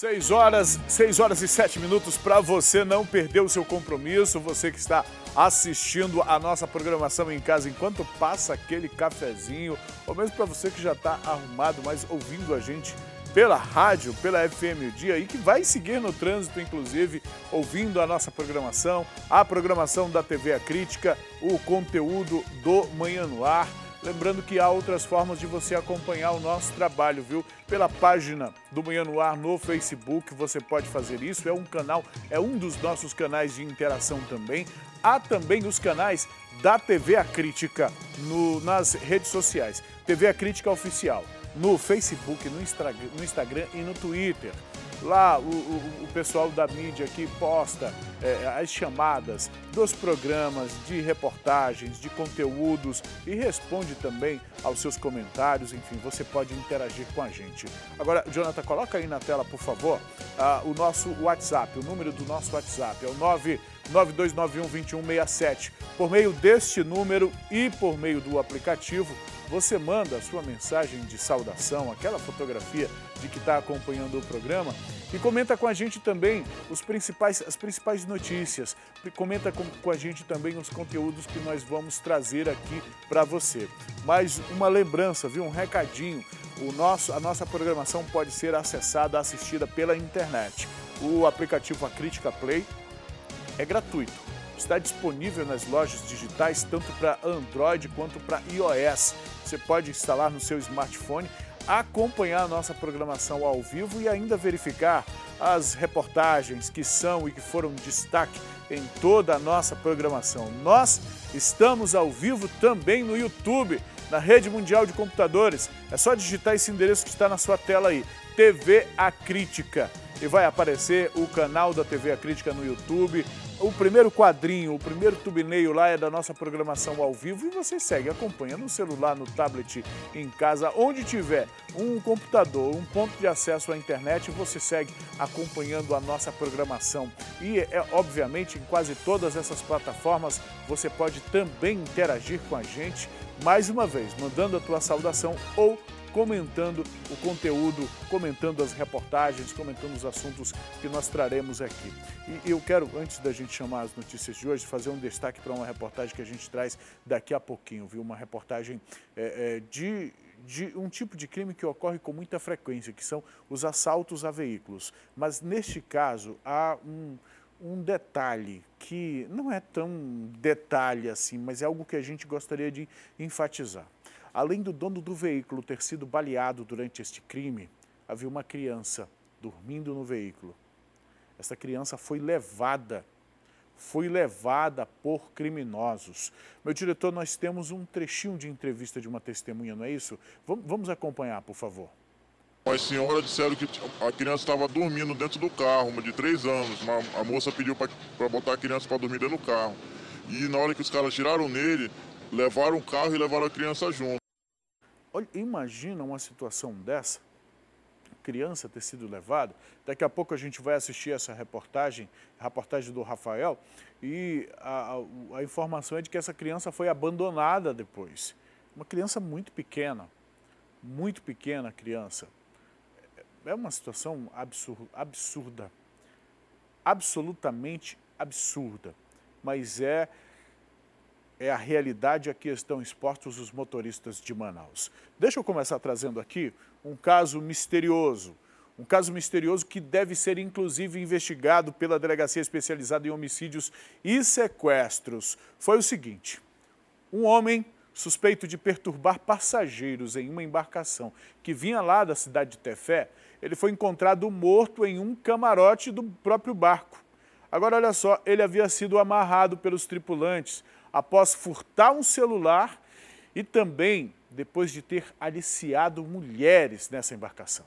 6 horas e 7 minutos para você não perder o seu compromisso, você que está assistindo a nossa programação em casa enquanto passa aquele cafezinho, ou mesmo para você que já está arrumado, mas ouvindo a gente pela rádio, pela FM O Dia e que vai seguir no trânsito, inclusive, ouvindo a nossa programação, a programação da TV A Crítica, o conteúdo do Manhã no Ar. Lembrando que há outras formas de você acompanhar o nosso trabalho, viu? Pela página do Manhã no Ar no Facebook, você pode fazer isso. É um dos nossos canais de interação também. Há também os canais da TV A Crítica nas redes sociais. TV A Crítica Oficial, no Facebook, no Instagram e no Twitter. Lá o pessoal da mídia que posta as chamadas dos programas, de reportagens, de conteúdos e responde também aos seus comentários. Enfim, você pode interagir com a gente. Agora, Jonathan, coloca aí na tela, por favor, o nosso WhatsApp. O número do nosso WhatsApp é o 992912167. Por meio deste número e por meio do aplicativo, você manda a sua mensagem de saudação, aquela fotografia de que está acompanhando o programa e comenta com a gente também as principais notícias. Comenta com a gente também os conteúdos que nós vamos trazer aqui para você. Mais uma lembrança, viu? Um recadinho. A nossa programação pode ser acessada, assistida pela internet. O aplicativo A Crítica Play é gratuito. Está disponível nas lojas digitais, tanto para Android quanto para iOS. Você pode instalar no seu smartphone, acompanhar a nossa programação ao vivo e ainda verificar as reportagens que são e que foram destaque em toda a nossa programação. Nós estamos ao vivo também no YouTube, na Rede Mundial de Computadores. É só digitar esse endereço que está na sua tela aí, TV A Crítica. E vai aparecer o canal da TV A Crítica no YouTube. O primeiro quadrinho, o primeiro thumbnail lá é da nossa programação ao vivo e você segue, acompanha no celular, no tablet, em casa, onde tiver um computador, um ponto de acesso à internet, você segue acompanhando a nossa programação. E, obviamente, em quase todas essas plataformas, você pode também interagir com a gente, mais uma vez, mandando a tua saudação ou comentando o conteúdo, comentando as reportagens, comentando os assuntos que nós traremos aqui. E eu quero, antes da gente chamar as notícias de hoje, fazer um destaque para uma reportagem que a gente traz daqui a pouquinho, viu? Uma reportagem de um tipo de crime que ocorre com muita frequência, que são os assaltos a veículos. Mas neste caso há um detalhe que não é tão detalhe assim, mas é algo que a gente gostaria de enfatizar. Além do dono do veículo ter sido baleado durante este crime, havia uma criança dormindo no veículo. Essa criança foi levada por criminosos. Meu diretor, nós temos um trechinho de entrevista de uma testemunha, não é isso? Vamos acompanhar, por favor. As senhoras disseram que a criança estava dormindo dentro do carro, uma de 3 anos. A moça pediu para botar a criança para dormir dentro do carro. E na hora que os caras tiraram nele, levaram o carro e levaram a criança junto. Olha, imagina uma situação dessa, criança ter sido levada. Daqui a pouco a gente vai assistir essa reportagem do Rafael, e a informação é de que essa criança foi abandonada depois. Uma criança muito pequena a criança. É uma situação absurda, absolutamente absurda, mas é a realidade a que estão expostos os motoristas de Manaus. Deixa eu começar trazendo aqui um caso misterioso que deve ser inclusive investigado pela Delegacia Especializada em Homicídios e Sequestros. Foi o seguinte: um homem suspeito de perturbar passageiros em uma embarcação que vinha lá da cidade de Tefé, ele foi encontrado morto em um camarote do próprio barco. Agora, olha só, ele havia sido amarrado pelos tripulantes após furtar um celular e também depois de ter aliciado mulheres nessa embarcação.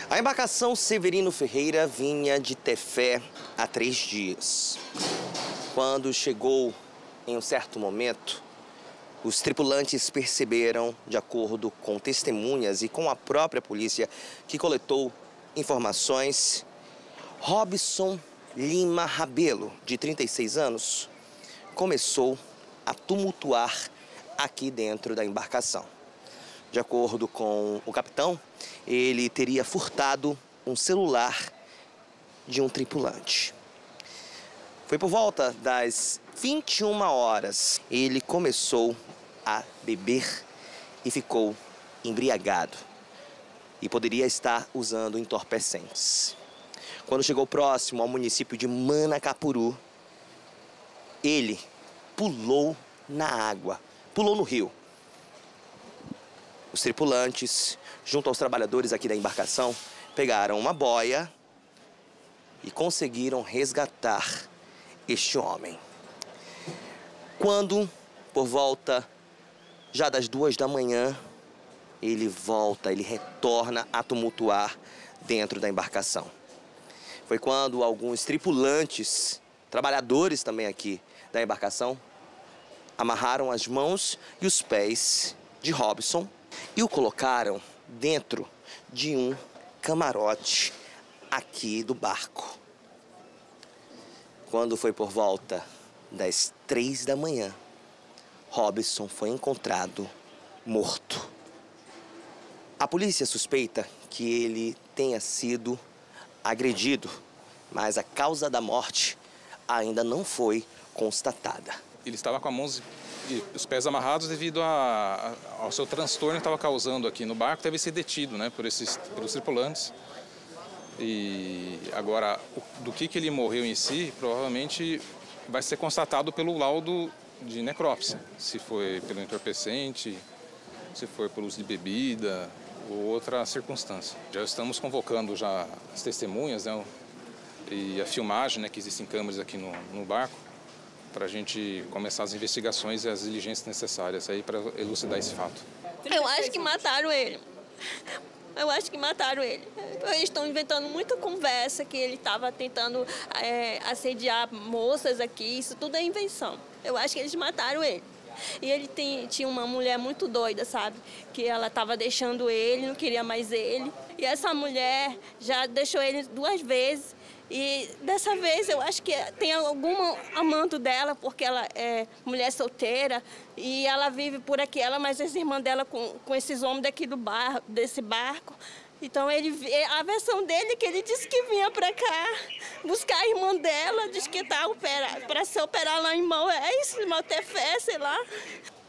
A embarcação Severino Ferreira vinha de Tefé há 3 dias. Quando chegou em um certo momento, os tripulantes perceberam, de acordo com testemunhas e com a própria polícia que coletou informações, Robson Lima Rabelo, de 36 anos, começou a tumultuar aqui dentro da embarcação. De acordo com o capitão, ele teria furtado um celular de um tripulante. Foi por volta das 21 horas. Ele começou a beber e ficou embriagado. E poderia estar usando entorpecentes. Quando chegou próximo ao município de Manacapuru, ele pulou na água, pulou no rio. Os tripulantes, junto aos trabalhadores aqui da embarcação, pegaram uma boia e conseguiram resgatar este homem. Quando, por volta já das 2 da manhã, ele retorna a tumultuar dentro da embarcação. Foi quando alguns tripulantes, trabalhadores também aqui da embarcação, amarraram as mãos e os pés de Robson e o colocaram dentro de um camarote aqui do barco. Quando foi por volta das 3 da manhã, Robson foi encontrado morto. A polícia suspeita que ele tenha sido agredido, mas a causa da morte ainda não foi constatada. Ele estava com as mãos e os pés amarrados devido ao seu transtorno que estava causando aqui no barco, deve ser detido, né, pelos tripulantes. E agora, do que ele morreu em si, provavelmente vai ser constatado pelo laudo de necrópsia. Se foi pelo entorpecente, se foi por uso de bebida ou outra circunstância. Já estamos convocando já as testemunhas, né, e a filmagem, né, que existem câmeras aqui no barco, para a gente começar as investigações e as diligências necessárias aí para elucidar esse fato. Eu acho que mataram ele. Eu acho que mataram ele. Eles estão inventando muita conversa que ele estava tentando assediar moças aqui. Isso tudo é invenção. Eu acho que eles mataram ele. E ele tinha uma mulher muito doida, sabe? Que ela estava deixando ele, não queria mais ele. E essa mulher já deixou ele 2 vezes. E dessa vez eu acho que tem algum amante dela, porque ela é mulher solteira e ela vive por aqui, ela mais essa irmã dela com esses homens daqui desse barco. Então a versão dele é que ele disse que vinha para cá buscar a irmã dela, disse que está para se operar lá em Maués, Maltefé, sei lá.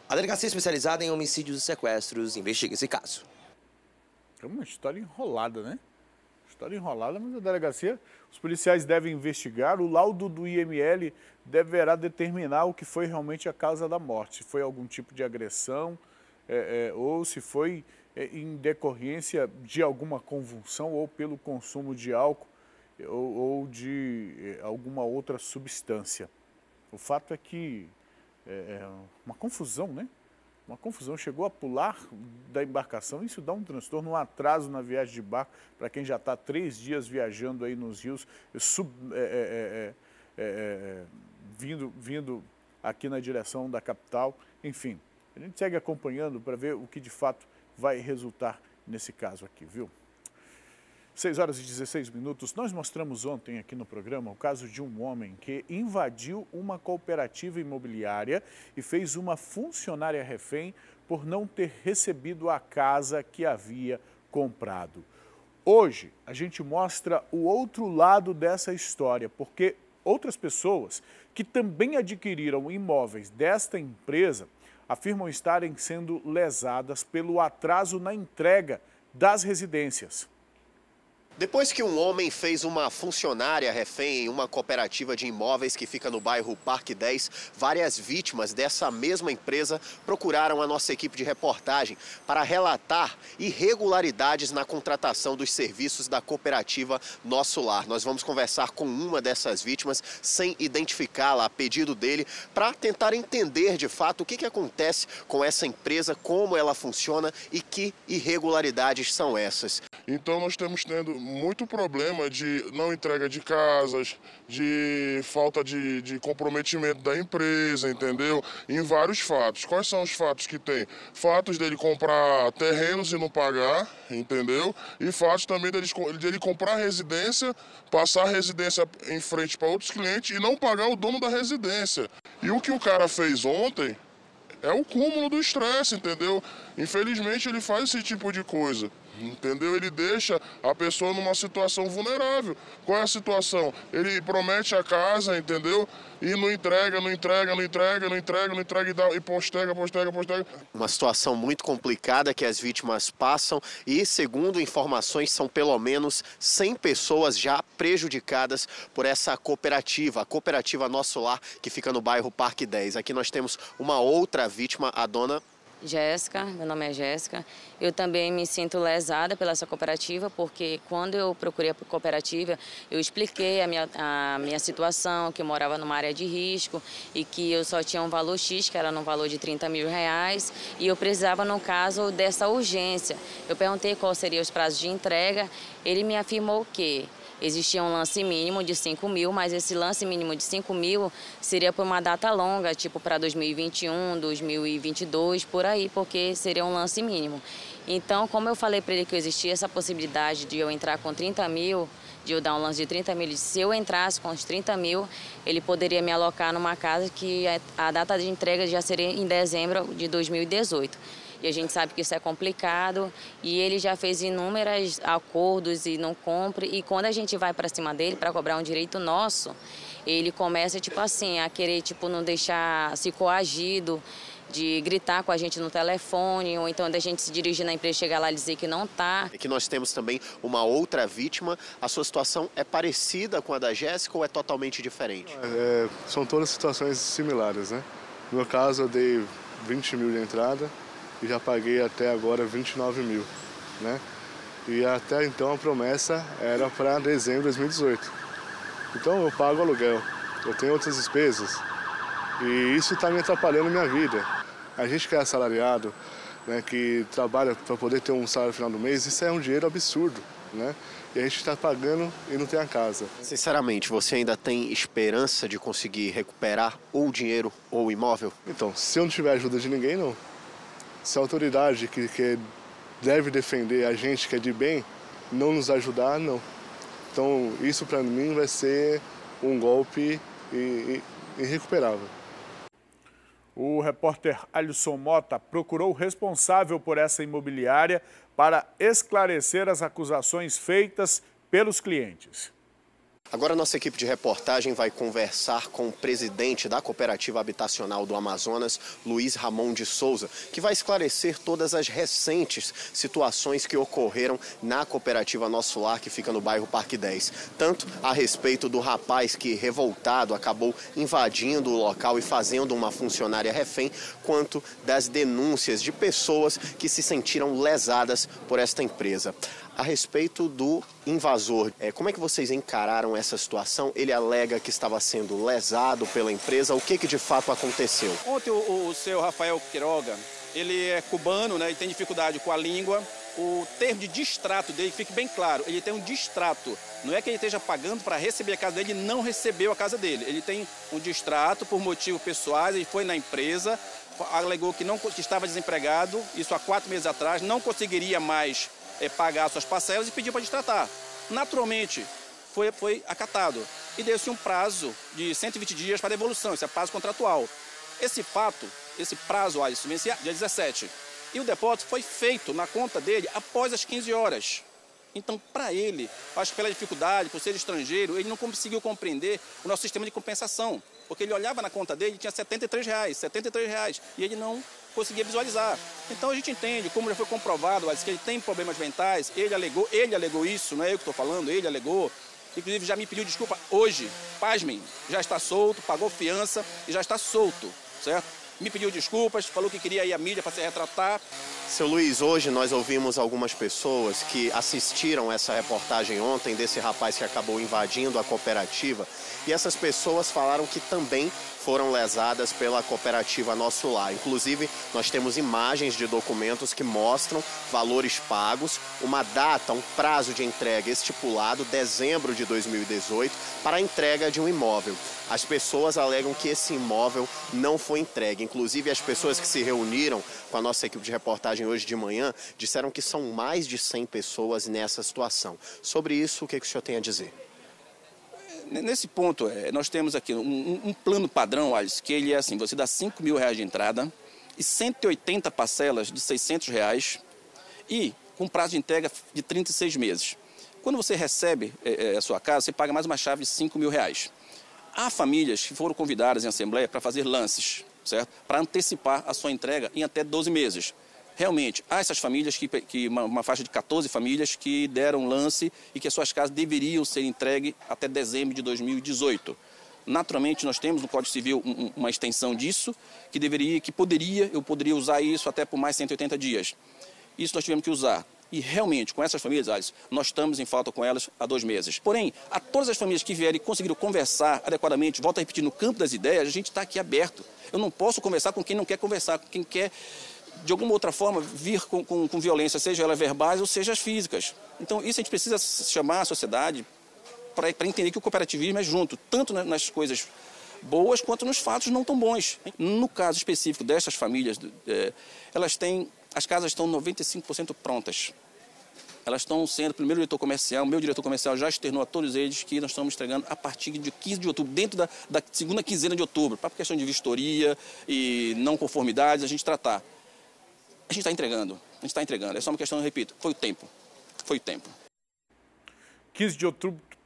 A delegacia especializada em homicídios e sequestros investiga esse caso. É uma história enrolada, né? História enrolada, mas a delegacia, os policiais devem investigar, o laudo do IML deverá determinar o que foi realmente a causa da morte, se foi algum tipo de agressão ou se foi em decorrência de alguma convulsão ou pelo consumo de álcool ou de alguma outra substância. O fato é que é uma confusão, né? Uma confusão, chegou a pular da embarcação, isso dá um transtorno, um atraso na viagem de barco, para quem já está 3 dias viajando aí nos rios, vindo aqui na direção da capital. Enfim, a gente segue acompanhando para ver o que de fato vai resultar nesse caso aqui, viu? 6 horas e 16 minutos, nós mostramos ontem aqui no programa o caso de um homem que invadiu uma cooperativa imobiliária e fez uma funcionária refém por não ter recebido a casa que havia comprado. Hoje, a gente mostra o outro lado dessa história, porque outras pessoas que também adquiriram imóveis desta empresa afirmam estarem sendo lesadas pelo atraso na entrega das residências. Depois que um homem fez uma funcionária refém em uma cooperativa de imóveis que fica no bairro Parque 10, várias vítimas dessa mesma empresa procuraram a nossa equipe de reportagem para relatar irregularidades na contratação dos serviços da cooperativa Nosso Lar. Nós vamos conversar com uma dessas vítimas, sem identificá-la, a pedido dele, para tentar entender de fato o que acontece com essa empresa, como ela funciona e que irregularidades são essas. Então nós estamos tendo muito problema de não entrega de casas, de falta de comprometimento da empresa, entendeu? Em vários fatos. Quais são os fatos que tem? Fatos dele comprar terrenos e não pagar, entendeu? E fatos também dele comprar residência, passar a residência em frente para outros clientes e não pagar o dono da residência. E o que o cara fez ontem é o cúmulo do estresse, entendeu? Infelizmente ele faz esse tipo de coisa. entendeu? Ele deixa a pessoa numa situação vulnerável. Qual é a situação? Ele promete a casa, entendeu? E não entrega, e postega. Uma situação muito complicada que as vítimas passam e, segundo informações, são pelo menos 100 pessoas já prejudicadas por essa cooperativa, a cooperativa Nosso Lar, que fica no bairro Parque 10. Aqui nós temos uma outra vítima, a dona Jéssica, meu nome é Jéssica. Eu também me sinto lesada pela essa cooperativa, porque quando eu procurei a cooperativa, eu expliquei a minha situação, que eu morava numa área de risco e que eu só tinha um valor X, que era no valor de R$30 mil, e eu precisava, no caso, dessa urgência. Eu perguntei quais seriam os prazos de entrega, ele me afirmou que existia um lance mínimo de 5 mil, mas esse lance mínimo de 5 mil seria por uma data longa, tipo para 2021, 2022, por aí, porque seria um lance mínimo. Então, como eu falei para ele que existia essa possibilidade de eu entrar com 30 mil, de eu dar um lance de 30 mil, se eu entrasse com os 30 mil, ele poderia me alocar numa casa que a data de entrega já seria em dezembro de 2018. E a gente sabe que isso é complicado e ele já fez inúmeros acordos e não cumpre. E quando a gente vai para cima dele para cobrar um direito nosso, ele começa, tipo assim, a querer, tipo, não deixar se coagido, de gritar com a gente no telefone, ou então da gente se dirigir na empresa, chegar lá e dizer que não está. Aqui nós temos também uma outra vítima. A sua situação é parecida com a da Jéssica ou é totalmente diferente? São todas situações similares, né? No meu caso, eu dei 20 mil de entrada e já paguei até agora 29 mil, né? E até então a promessa era para dezembro de 2018. Então eu pago aluguel, eu tenho outras despesas e isso está me atrapalhando a minha vida. A gente que é assalariado, né, que trabalha para poder ter um salário no final do mês, isso é um dinheiro absurdo, né? E a gente está pagando e não tem a casa. Sinceramente, você ainda tem esperança de conseguir recuperar ou o dinheiro ou o imóvel? Então, se eu não tiver ajuda de ninguém, não. Se a autoridade que deve defender a gente que é de bem não nos ajudar, não. Então, isso para mim vai ser um golpe irrecuperável. O repórter Alisson Mota procurou o responsável por essa imobiliária para esclarecer as acusações feitas pelos clientes. Agora nossa equipe de reportagem vai conversar com o presidente da Cooperativa Habitacional do Amazonas, Luiz Ramon de Souza, que vai esclarecer todas as recentes situações que ocorreram na Cooperativa Nosso Lar, que fica no bairro Parque 10. Tanto a respeito do rapaz que, revoltado, acabou invadindo o local e fazendo uma funcionária refém, quanto das denúncias de pessoas que se sentiram lesadas por esta empresa. A respeito do invasor, como é que vocês encararam essa situação? Ele alega que estava sendo lesado pela empresa. O que de fato aconteceu? Ontem o seu Rafael Quiroga, ele é cubano, né, e tem dificuldade com a língua. O termo de distrato dele, fique bem claro, ele tem um distrato. Não é que ele esteja pagando para receber a casa dele, ele não recebeu a casa dele. Ele tem um distrato por motivos pessoais, ele foi na empresa, alegou que estava desempregado, isso há 4 meses atrás, não conseguiria mais pagar suas parcelas e pediu para distratar. Naturalmente, foi acatado e deu-se um prazo de 120 dias para devolução, esse é prazo contratual. Esse prazo, Alisson, vencia dia 17. E o depósito foi feito na conta dele após as 15 horas. Então, para ele, acho que pela dificuldade, por ser estrangeiro, ele não conseguiu compreender o nosso sistema de compensação. Porque ele olhava na conta dele e tinha R$73, e ele não conseguia visualizar. Então a gente entende, como já foi comprovado, que ele tem problemas mentais, ele alegou isso, não é eu que estou falando, ele alegou. Inclusive já me pediu desculpa hoje, pasmem, já está solto, pagou fiança e já está solto, certo? Me pediu desculpas, falou que queria ir à mídia para se retratar. Seu Luiz, hoje nós ouvimos algumas pessoas que assistiram essa reportagem ontem desse rapaz que acabou invadindo a cooperativa e essas pessoas falaram que também foram lesadas pela cooperativa Nosso Lar. Inclusive, nós temos imagens de documentos que mostram valores pagos, uma data, um prazo de entrega estipulado, dezembro de 2018, para a entrega de um imóvel. As pessoas alegam que esse imóvel não foi entregue. Inclusive, as pessoas que se reuniram com a nossa equipe de reportagem hoje de manhã disseram que são mais de 100 pessoas nessa situação. Sobre isso, o que o senhor tem a dizer? Nesse ponto, nós temos aqui um plano padrão, Alisson, que ele é assim, você dá R$5 mil de entrada e 180 parcelas de R$600 e com prazo de entrega de 36 meses. Quando você recebe a sua casa, você paga mais uma chave de R$5.000. Há famílias que foram convidadas em assembleia para fazer lances, certo? Para antecipar a sua entrega em até 12 meses. Realmente, há essas famílias, uma faixa de 14 famílias que deram lance e que as suas casas deveriam ser entregues até dezembro de 2018. Naturalmente, nós temos no Código Civil uma extensão disso, eu poderia usar isso até por mais 180 dias. Isso nós tivemos que usar. E realmente, com essas famílias, Alisson, nós estamos em falta com elas há 2 meses. Porém, a todas as famílias que vierem e conseguiram conversar adequadamente, volto a repetir, no campo das ideias, a gente está aqui aberto. Eu não posso conversar com quem não quer conversar, com quem quer, de alguma outra forma, vir com violência, seja ela verbais ou seja as físicas. Então, isso a gente precisa chamar a sociedade para entender que o cooperativismo é junto, tanto nas coisas boas quanto nos fatos não tão bons. No caso específico dessas famílias, as casas estão 95% prontas. Elas estão sendo, primeiro diretor comercial, meu diretor comercial já externou a todos eles que nós estamos entregando a partir de 15 de outubro, dentro da segunda quinzena de outubro, para questão de vistoria e não conformidades, a gente tratar. A gente está entregando, é só uma questão, eu repito, foi o tempo. 15 de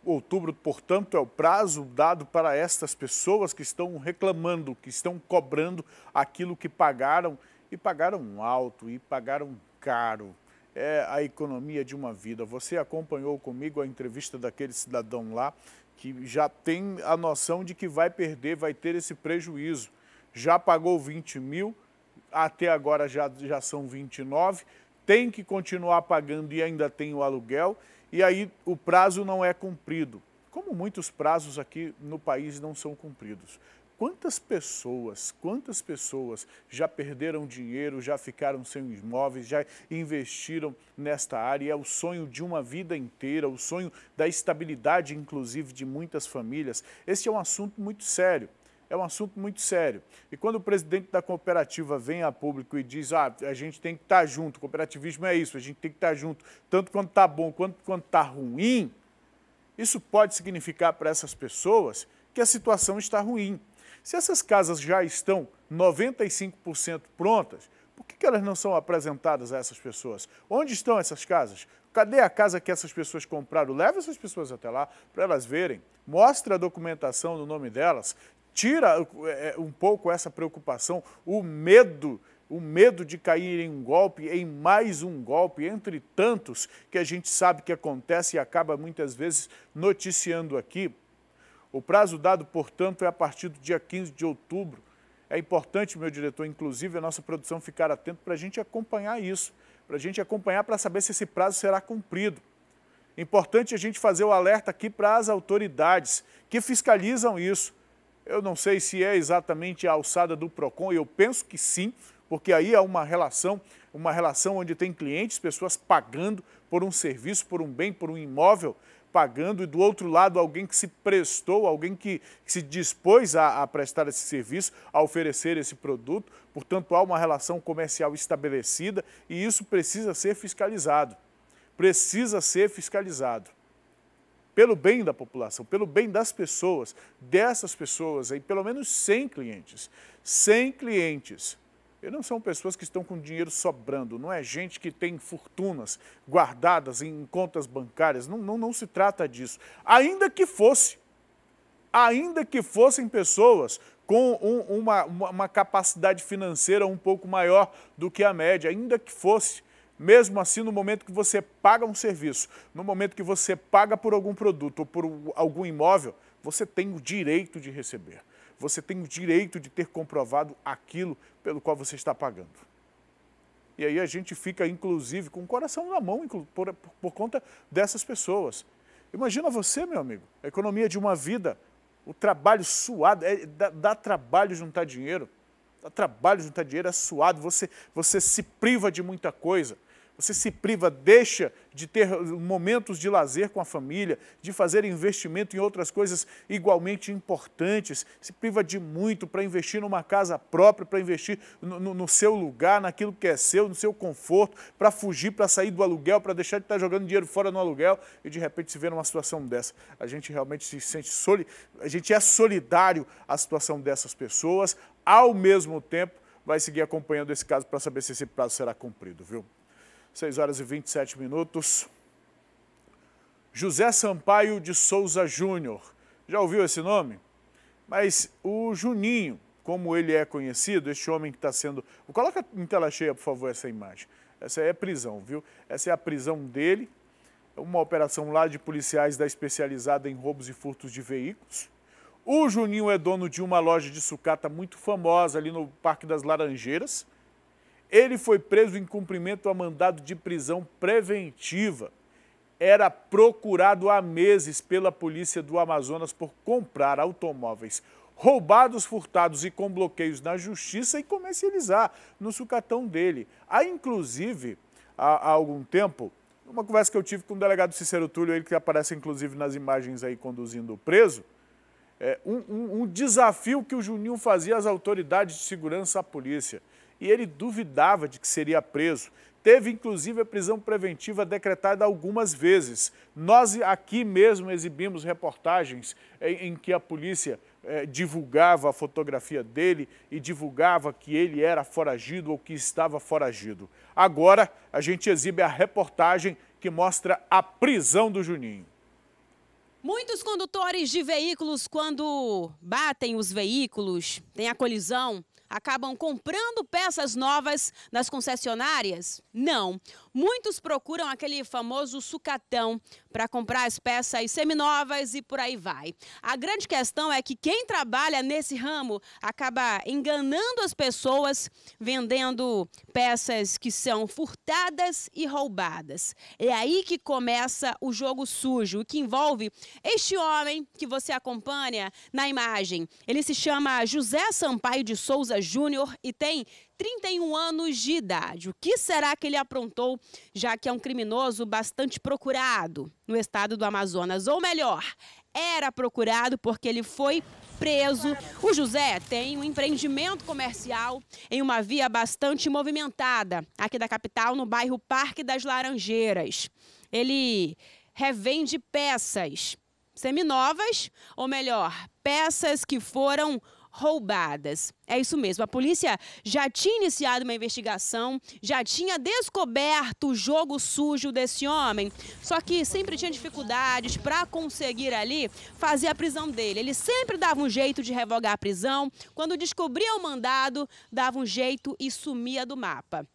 outubro, portanto, é o prazo dado para estas pessoas que estão reclamando, que estão cobrando aquilo que pagaram, e pagaram alto, e pagaram caro. É a economia de uma vida. Você acompanhou comigo a entrevista daquele cidadão lá, que já tem a noção de que vai perder, vai ter esse prejuízo. Já pagou 20 mil, até agora já são 29, tem que continuar pagando e ainda tem o aluguel, e aí o prazo não é cumprido. Como muitos prazos aqui no país não são cumpridos. Quantas pessoas já perderam dinheiro, já ficaram sem imóveis, já investiram nesta área? É o sonho de uma vida inteira, o sonho da estabilidade, inclusive, de muitas famílias. Esse é um assunto muito sério. E quando o presidente da cooperativa vem a público e diz, a gente tem que estar junto, cooperativismo é isso, a gente tem que estar junto, tanto quando está bom quanto quando está ruim, isso pode significar para essas pessoas que a situação está ruim. Se essas casas já estão 95% prontas, por que elas não são apresentadas a essas pessoas? Onde estão essas casas? Cadê a casa que essas pessoas compraram? Leva essas pessoas até lá para elas verem. Mostra a documentação no nome delas. Tira um pouco essa preocupação, o medo de cair em um golpe, em mais um golpe, entre tantos que a gente sabe que acontece e acaba muitas vezes noticiando aqui. O prazo dado, portanto, é a partir do dia 15 de outubro. É importante, meu diretor, inclusive, a nossa produção ficar atento para a gente acompanhar isso, para saber se esse prazo será cumprido. Importante a gente fazer o alerta aqui para as autoridades que fiscalizam isso. Eu não sei se é exatamente a alçada do PROCON, eu penso que sim, porque aí é uma relação onde tem clientes, pessoas pagando por um serviço, por um bem, por um imóvel, pagando, e do outro lado alguém que se prestou, alguém que se dispôs a prestar esse serviço, a oferecer esse produto. Portanto, há uma relação comercial estabelecida e isso precisa ser fiscalizado. Pelo bem da população, pelo bem das pessoas, dessas pessoas aí, pelo menos 100 clientes. 100 clientes. E não são pessoas que estão com dinheiro sobrando, não é gente que tem fortunas guardadas em contas bancárias, não se trata disso. Ainda que fossem pessoas com uma capacidade financeira um pouco maior do que a média, ainda que fosse. Mesmo assim, no momento que você paga um serviço, no momento que você paga por algum produto ou por algum imóvel, você tem o direito de receber. Você tem o direito de ter comprovado aquilo pelo qual você está pagando. E aí a gente fica, inclusive, com o coração na mão por conta dessas pessoas. Imagina você, meu amigo, a economia de uma vida, o trabalho suado, dá trabalho juntar dinheiro. Dá trabalho juntar dinheiro, é suado, você se priva de muita coisa. Você se priva, deixa de ter momentos de lazer com a família, de fazer investimento em outras coisas igualmente importantes, se priva de muito para investir numa casa própria, para investir no seu lugar, naquilo que é seu, no seu conforto, para fugir, para sair do aluguel, para deixar de estar jogando dinheiro fora no aluguel e de repente se vê numa situação dessa. A gente realmente se sente a gente é solidário à situação dessas pessoas, ao mesmo tempo vai seguir acompanhando esse caso para saber se esse prazo será cumprido, viu? 6 horas e 27 minutos. José Sampaio de Souza Júnior. Já ouviu esse nome? Mas o Juninho, como ele é conhecido, este homem que está sendo... Coloca em tela cheia, por favor, essa imagem. Essa é a prisão, viu? Essa é a prisão dele. É uma operação lá de policiais da especializada em roubos e furtos de veículos. O Juninho é dono de uma loja de sucata muito famosa ali no Parque das Laranjeiras. Ele foi preso em cumprimento a mandado de prisão preventiva. Era procurado há meses pela polícia do Amazonas por comprar automóveis roubados, furtados e com bloqueios na justiça e comercializar no sucatão dele. Há, inclusive, há algum tempo, uma conversa que eu tive com o delegado Cícero Túlio, ele que aparece inclusive nas imagens aí conduzindo o preso, um desafio que o Juninho fazia às autoridades de segurança, à polícia. E ele duvidava de que seria preso. Teve, inclusive, a prisão preventiva decretada algumas vezes. Nós aqui mesmo exibimos reportagens em que a polícia divulgava a fotografia dele e divulgava que ele era foragido ou que estava foragido. Agora, a gente exibe a reportagem que mostra a prisão do Juninho. Muitos condutores de veículos, quando batem os veículos, tem a colisão, acabam comprando peças novas nas concessionárias? Não. Muitos procuram aquele famoso sucatão para comprar as peças seminovas e por aí vai. A grande questão é que quem trabalha nesse ramo acaba enganando as pessoas, vendendo peças que são furtadas e roubadas. É aí que começa o jogo sujo, que envolve este homem que você acompanha na imagem. Ele se chama José Sampaio de Souza Júnior e tem 31 anos de idade. O que será que ele aprontou, já que é um criminoso bastante procurado no estado do Amazonas? Ou melhor, era procurado porque ele foi preso. O José tem um empreendimento comercial em uma via bastante movimentada, aqui da capital, no bairro Parque das Laranjeiras. Ele revende peças seminovas, ou melhor, peças que foram roubadas. É isso mesmo, a polícia já tinha iniciado uma investigação, já tinha descoberto o jogo sujo desse homem, só que sempre tinha dificuldades para conseguir ali fazer a prisão dele. Ele sempre dava um jeito de revogar a prisão, quando descobria o mandado, dava um jeito e sumia do mapa.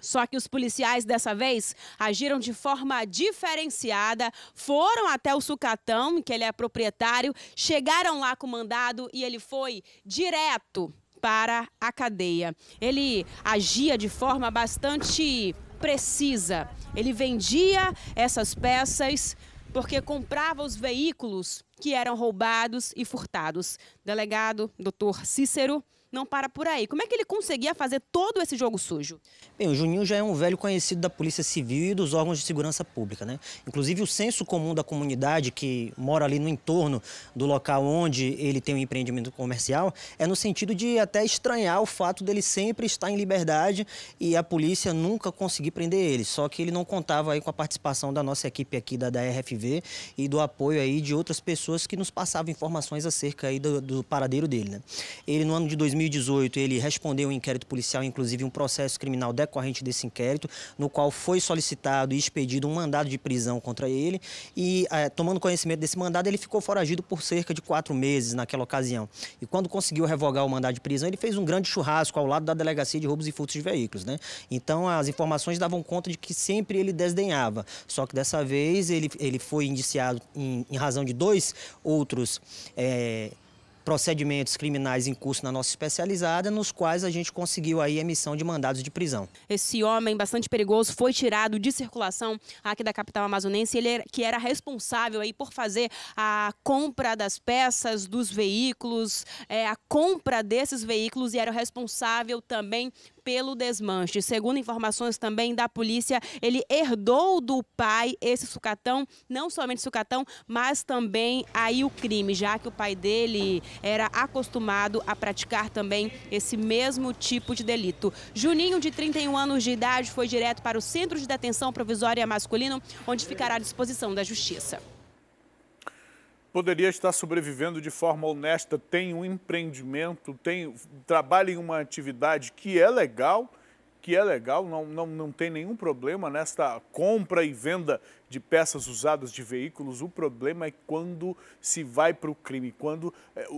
Só que os policiais, dessa vez, agiram de forma diferenciada, foram até o sucatão, que ele é proprietário, chegaram lá com o mandado e ele foi direto para a cadeia. Ele agia de forma bastante precisa. Ele vendia essas peças porque comprava os veículos que eram roubados e furtados. Delegado, doutor Cícero, não para por aí. Como é que ele conseguia fazer todo esse jogo sujo? Bem, o Juninho já é um velho conhecido da Polícia Civil e dos órgãos de segurança pública, né? Inclusive o senso comum da comunidade que mora ali no entorno do local onde ele tem um empreendimento comercial é no sentido de até estranhar o fato dele sempre estar em liberdade e a polícia nunca conseguir prender ele. Só que ele não contava aí com a participação da nossa equipe aqui da RFV e do apoio aí de outras pessoas que nos passavam informações acerca aí do paradeiro dele, né? Ele, no ano de 2018, ele respondeu um inquérito policial, inclusive um processo criminal decorrente desse inquérito, no qual foi solicitado e expedido um mandado de prisão contra ele e, tomando conhecimento desse mandado, ele ficou foragido por cerca de 4 meses naquela ocasião. E quando conseguiu revogar o mandado de prisão, ele fez um grande churrasco ao lado da Delegacia de Roubos e Furtos de Veículos, né? Então, as informações davam conta de que sempre ele desdenhava. Só que dessa vez ele foi indiciado em razão de 2 outros procedimentos criminais em curso na nossa especializada, nos quais a gente conseguiu aí a emissão de mandados de prisão. Esse homem bastante perigoso foi tirado de circulação aqui da capital amazonense, ele que era responsável aí por fazer a compra das peças dos veículos, a compra desses veículos, e era o responsável também pelo desmanche. Segundo informações também da polícia, ele herdou do pai esse sucatão, não somente sucatão, mas também aí o crime, já que o pai dele era acostumado a praticar também esse mesmo tipo de delito. Juninho, de 31 anos de idade, foi direto para o Centro de Detenção Provisória Masculino, onde ficará à disposição da Justiça. Poderia estar sobrevivendo de forma honesta, tem um empreendimento, trabalha em uma atividade que é legal que é legal, não tem nenhum problema nesta compra e venda de peças usadas de veículos. O problema é quando se vai para o crime, quando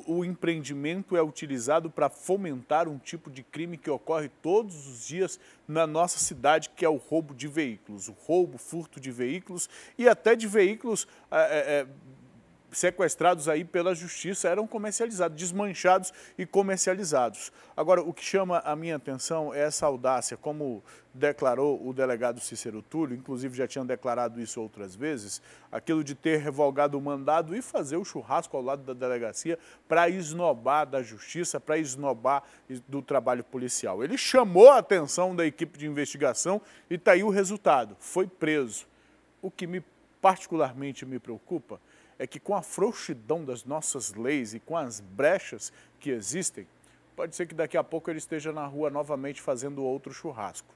o empreendimento é utilizado para fomentar um tipo de crime que ocorre todos os dias na nossa cidade, que é o roubo de veículos, o roubo, furto de veículos e até de veículos sequestrados aí pela justiça, eram comercializados, desmanchados e comercializados. Agora, o que chama a minha atenção é essa audácia, como declarou o delegado Cícero Túlio, inclusive já tinha declarado isso outras vezes, aquilo de ter revogado o mandado e fazer o churrasco ao lado da delegacia para esnobar da justiça, para esnobar do trabalho policial. Ele chamou a atenção da equipe de investigação e está aí o resultado, foi preso. O que particularmente me preocupa é que com a frouxidão das nossas leis e com as brechas que existem, pode ser que daqui a pouco ele esteja na rua novamente fazendo outro churrasco.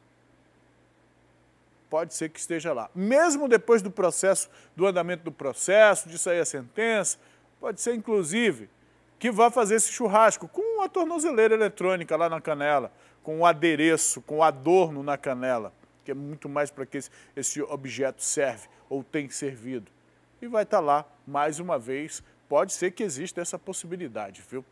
Pode ser que esteja lá. Mesmo depois do processo, do andamento do processo, de sair a sentença, pode ser inclusive que vá fazer esse churrasco com a tornozeleira eletrônica lá na canela, com o adereço, com o adorno na canela, que é muito mais para que esse objeto serve ou tem servido. E vai estar lá, mais uma vez, pode ser que exista essa possibilidade, viu?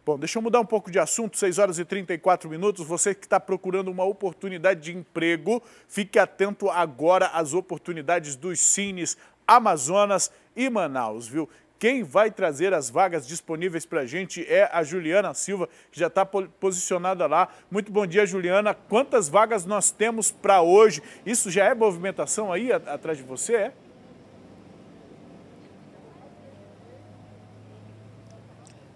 Bom, deixa eu mudar um pouco de assunto, 6 horas e 34 minutos, você que está procurando uma oportunidade de emprego, fique atento agora às oportunidades dos Cines Amazonas e Manaus, viu? Quem vai trazer as vagas disponíveis para a gente é a Juliana Silva, que já está posicionada lá. Muito bom dia, Juliana. Quantas vagas nós temos para hoje? Isso já é movimentação aí atrás de você, é?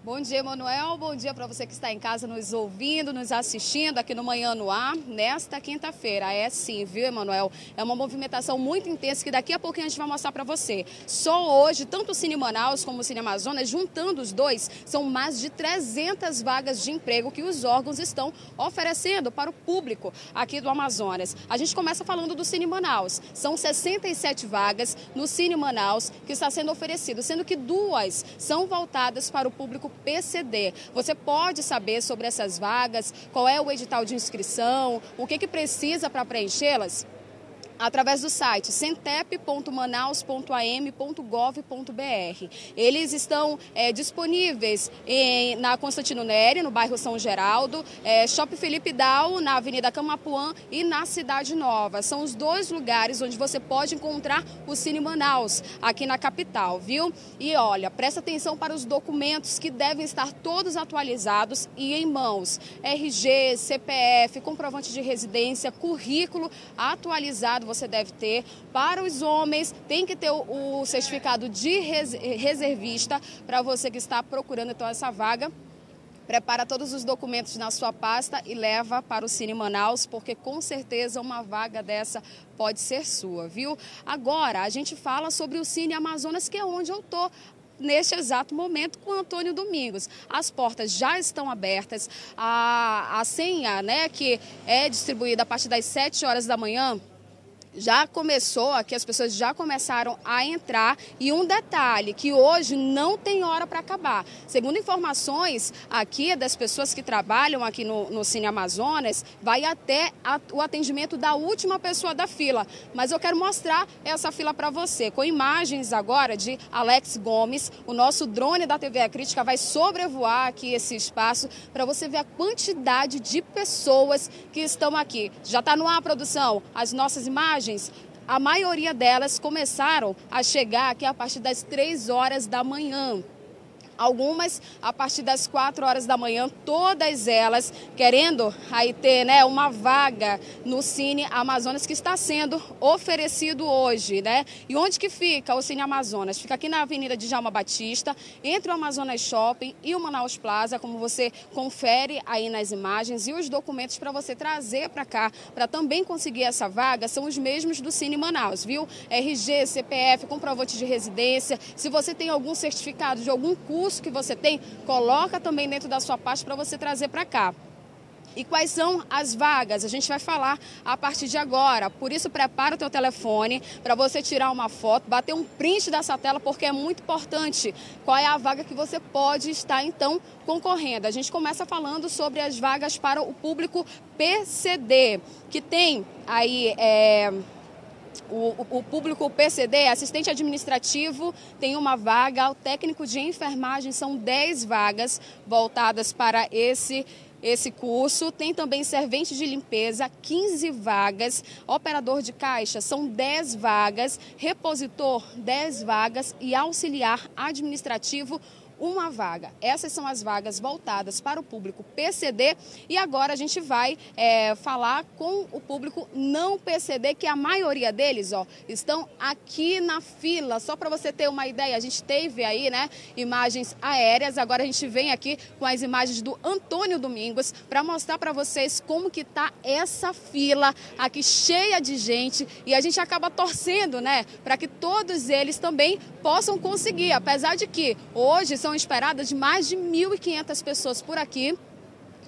Bom dia, Emanuel. Bom dia para você que está em casa nos ouvindo, nos assistindo aqui no Manhã no Ar, nesta quinta-feira. É sim, viu, Emanuel? É uma movimentação muito intensa que daqui a pouquinho a gente vai mostrar para você. Só hoje, tanto o Cine Manaus como o Cine Amazonas, juntando os dois, são mais de 300 vagas de emprego que os órgãos estão oferecendo para o público aqui do Amazonas. A gente começa falando do Cine Manaus. São 67 vagas no Cine Manaus que está sendo oferecido, sendo que 2 são voltadas para o público PCD. Você pode saber sobre essas vagas, qual é o edital de inscrição, o que precisa para preenchê-las? Através do site centep.manaus.am.gov.br. Eles estão disponíveis na Constantino Neri, no bairro São Geraldo, Shopping Felipe Dal, na Avenida Camapuã e na Cidade Nova. São os 2 lugares onde você pode encontrar o Cine Manaus, aqui na capital, viu? E olha, presta atenção para os documentos que devem estar todos atualizados e em mãos. RG, CPF, comprovante de residência, currículo atualizado você deve ter. Para os homens, tem que ter o certificado de reservista para você que está procurando então essa vaga. Prepara todos os documentos na sua pasta e leva para o Cine Manaus, porque com certeza uma vaga dessa pode ser sua, viu? Agora, a gente fala sobre o Cine Amazonas, que é onde eu estou neste exato momento com Antônio Domingos. As portas já estão abertas, a senha, né, que é distribuída a partir das 7 horas da manhã, já começou aqui, as pessoas já começaram a entrar. E um detalhe, que hoje não tem hora para acabar. Segundo informações aqui das pessoas que trabalham aqui no Cine Amazonas, vai até o atendimento da última pessoa da fila. Mas eu quero mostrar essa fila para você, com imagens agora de Alex Gomes. O nosso drone da TV A Crítica vai sobrevoar aqui esse espaço para você ver a quantidade de pessoas que estão aqui. Já está no ar, produção, as nossas imagens? A maioria delas começaram a chegar aqui a partir das 3 horas da manhã. Algumas a partir das 4 horas da manhã, todas elas querendo aí ter, né, uma vaga no Cine Amazonas que está sendo oferecido hoje, né? E onde que fica o Cine Amazonas? Fica aqui na Avenida Djalma Batista, entre o Amazonas Shopping e o Manaus Plaza, como você confere aí nas imagens. E os documentos para você trazer para cá, para também conseguir essa vaga, são os mesmos do Cine Manaus, viu? RG, CPF, comprovante de residência. Se você tem algum certificado de algum curso que você tem, coloca também dentro da sua pasta para você trazer para cá. E quais são as vagas? A gente vai falar a partir de agora. Por isso, prepara o teu telefone para você tirar uma foto, bater um print dessa tela, porque é muito importante qual é a vaga que você pode estar, então, concorrendo. A gente começa falando sobre as vagas para o público PCD, que tem aí... O público PCD, assistente administrativo, tem uma vaga, o técnico de enfermagem, são 10 vagas voltadas para esse curso. Tem também servente de limpeza, 15 vagas, operador de caixa, são 10 vagas, repositor, 10 vagas e auxiliar administrativo, uma vaga. Essas são as vagas voltadas para o público PCD e agora a gente vai falar com o público não PCD, que a maioria deles estão aqui na fila. Só para você ter uma ideia, a gente teve aí imagens aéreas, agora a gente vem aqui com as imagens do Antônio Domingos para mostrar para vocês como que tá essa fila aqui cheia de gente e a gente acaba torcendo, para que todos eles também possam conseguir, apesar de que hoje são esperadas mais de 1.500 pessoas por aqui,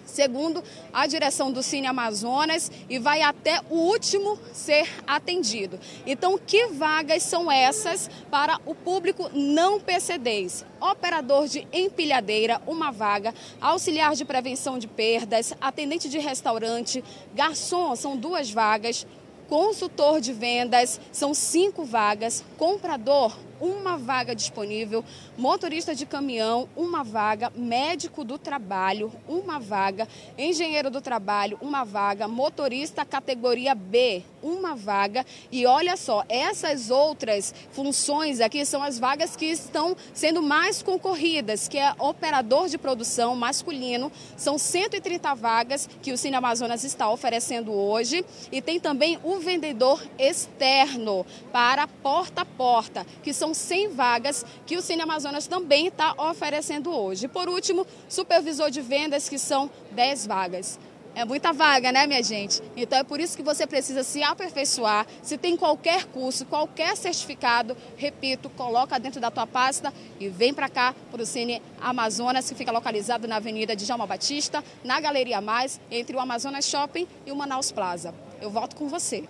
segundo a direção do Cine Amazonas, e vai até o último ser atendido. Então, que vagas são essas para o público não PCDs? Operador de empilhadeira, uma vaga, auxiliar de prevenção de perdas, atendente de restaurante, garçom, são 2 vagas, consultor de vendas, são 5 vagas, comprador, uma vaga disponível, motorista de caminhão, uma vaga, médico do trabalho, uma vaga, engenheiro do trabalho, uma vaga, motorista categoria B, uma vaga. E olha só, essas outras funções aqui são as vagas que estão sendo mais concorridas, que é operador de produção masculino, são 130 vagas que o Cine Amazonas está oferecendo hoje, e tem também o vendedor externo para porta a porta, que são 100 vagas que o Cine Amazonas também está oferecendo hoje. Por último, supervisor de vendas, que são 10 vagas. É muita vaga, né, minha gente? Então é por isso que você precisa se aperfeiçoar. Se tem qualquer curso, qualquer certificado, repito, coloca dentro da tua pasta e vem para cá, para o Cine Amazonas, que fica localizado na Avenida Djalma Batista, na Galeria Mais, entre o Amazonas Shopping e o Manaus Plaza. Eu volto com você.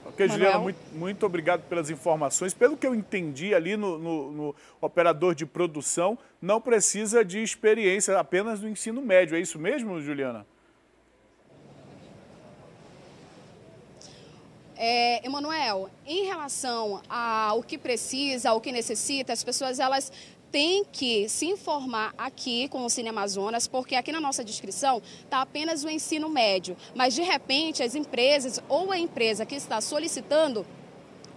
Ok, Juliana, muito obrigado pelas informações. Pelo que eu entendi ali no operador de produção, não precisa de experiência, apenas do ensino médio. É isso mesmo, Juliana? Emanuel, em relação ao que precisa, ao que necessita, as pessoas elas têm que se informar aqui com o Cine Amazonas, porque aqui na nossa descrição está apenas o ensino médio, mas de repente as empresas ou a empresa que está solicitando,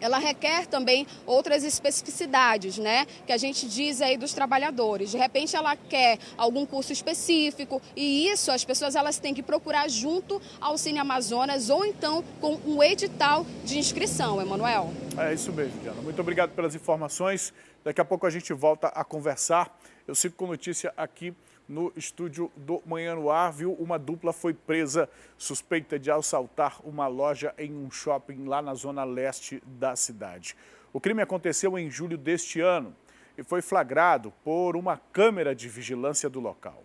ela requer também outras especificidades, que a gente diz aí dos trabalhadores. De repente ela quer algum curso específico e isso as pessoas elas têm que procurar junto ao Cine Amazonas ou então com um edital de inscrição, Emanuel. É isso mesmo, Diana. Muito obrigado pelas informações. Daqui a pouco a gente volta a conversar. Eu sigo com notícia aqui no estúdio do Manhã no Ar, viu? Uma dupla foi presa suspeita de assaltar uma loja em um shopping lá na zona leste da cidade. O crime aconteceu em julho deste ano e foi flagrado por uma câmera de vigilância do local.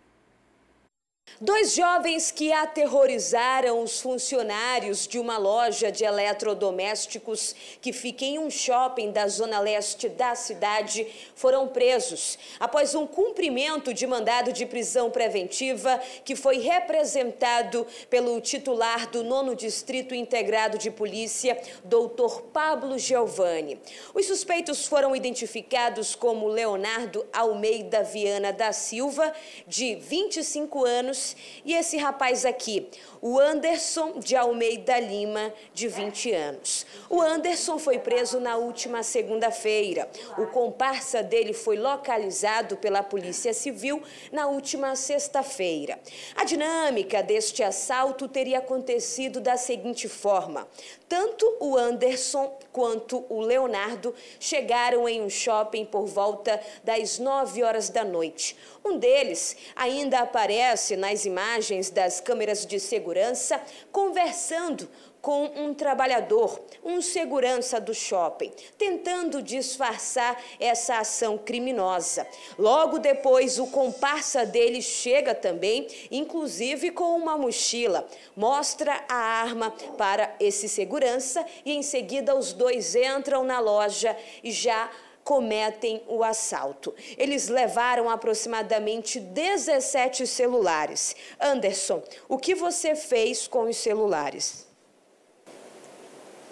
2 jovens que aterrorizaram os funcionários de uma loja de eletrodomésticos que fica em um shopping da zona leste da cidade foram presos após um cumprimento de mandado de prisão preventiva que foi representado pelo titular do 9º Distrito Integrado de Polícia, Dr. Pablo Giovanni. Os suspeitos foram identificados como Leonardo Almeida Viana da Silva, de 25 anos, e esse rapaz aqui, o Anderson de Almeida Lima, de 20 anos. O Anderson foi preso na última segunda-feira. O comparsa dele foi localizado pela Polícia Civil na última sexta-feira. A dinâmica deste assalto teria acontecido da seguinte forma: tanto o Anderson quanto o Leonardo chegaram em um shopping por volta das 9 horas da noite. Um deles ainda aparece nas imagens das câmeras de segurança conversando com um trabalhador, um segurança do shopping, tentando disfarçar essa ação criminosa. Logo depois, o comparsa dele chega também, inclusive com uma mochila. Mostra a arma para esse segurança e, em seguida, os dois entram na loja e já cometem o assalto. Eles levaram aproximadamente 17 celulares. Anderson, o que você fez com os celulares?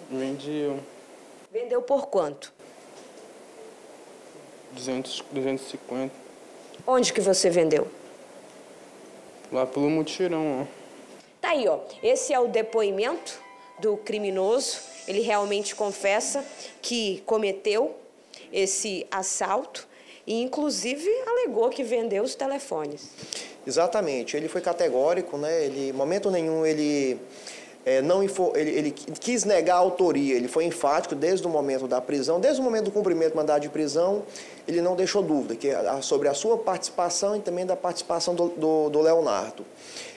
Vendi. Vendeu por quanto? 250. Onde que você vendeu? Lá pelo mutirão, ó. Tá aí, ó. Esse é o depoimento do criminoso. Ele realmente confessa que cometeu esse assalto e, inclusive, alegou que vendeu os telefones. Exatamente. Ele foi categórico, né? Ele, em momento nenhum, ele quis negar a autoria. Ele foi enfático desde o momento da prisão, desde o momento do cumprimento do mandado de prisão, ele não deixou dúvida sobre a sua participação e também da participação do Leonardo.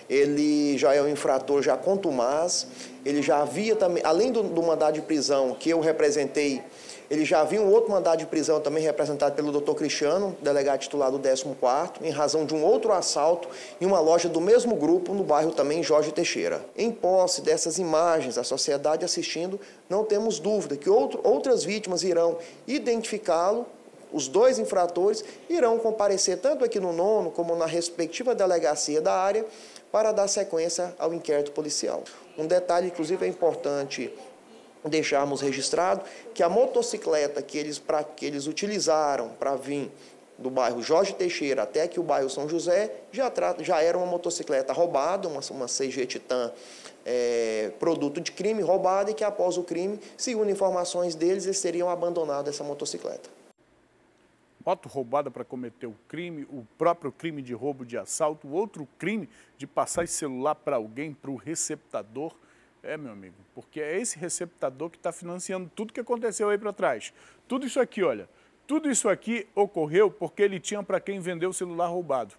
Ele já é um infrator já contumaz, ele já havia também, além do mandado de prisão que eu representei, ele já havia um outro mandado de prisão também representado pelo Dr. Cristiano, delegado titular do 14º, em razão de um outro assalto em uma loja do mesmo grupo no bairro também Jorge Teixeira. Em posse dessas imagens, a sociedade assistindo, não temos dúvida que outras vítimas irão identificá-lo, os dois infratores irão comparecer tanto aqui no 9º como na respectiva delegacia da área para dar sequência ao inquérito policial. Um detalhe, inclusive, é importante deixarmos registrado que a motocicleta que eles utilizaram para vir do bairro Jorge Teixeira até aqui o bairro São José já era uma motocicleta roubada, uma CG Titan produto de crime roubada, e que após o crime, segundo informações deles, eles teriam abandonado essa motocicleta. Moto roubada para cometer o crime, o próprio crime de roubo de assalto, o outro crime de passar esse celular para alguém, para o receptador. Meu amigo, porque é esse receptador que está financiando tudo que aconteceu aí para trás. Tudo isso aqui, olha, tudo isso aqui ocorreu porque ele tinha para quem vender o celular roubado.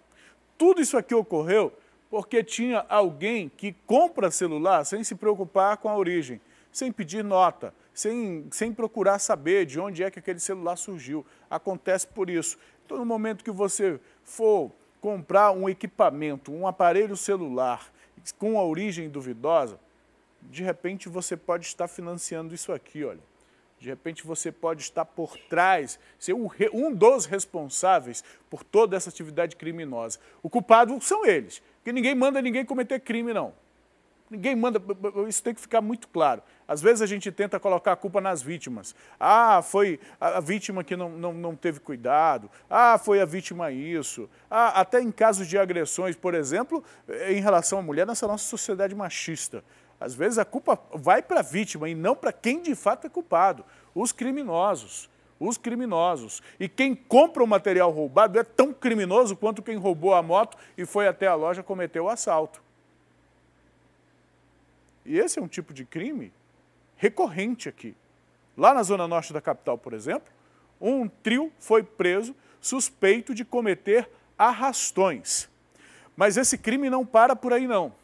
Tudo isso aqui ocorreu porque tinha alguém que compra celular sem se preocupar com a origem, sem pedir nota, sem procurar saber de onde é que aquele celular surgiu. Acontece por isso. Então, no momento que você for comprar um equipamento, um aparelho celular com a origem duvidosa, de repente você pode estar financiando isso aqui, olha. De repente você pode estar por trás, ser um dos responsáveis por toda essa atividade criminosa. O culpado são eles, porque ninguém manda ninguém cometer crime, não. Ninguém manda, isso tem que ficar muito claro. Às vezes a gente tenta colocar a culpa nas vítimas. Foi a vítima que não teve cuidado. Foi a vítima isso. Até em casos de agressões, por exemplo, em relação à mulher, nessa nossa sociedade machista. Às vezes a culpa vai para a vítima e não para quem de fato é culpado. Os criminosos. Os criminosos. E quem compra o material roubado é tão criminoso quanto quem roubou a moto e foi até a loja cometer o assalto. E esse é um tipo de crime recorrente aqui. Lá na zona norte da capital, por exemplo, um trio foi preso suspeito de cometer arrastões. Mas esse crime não para por aí, não.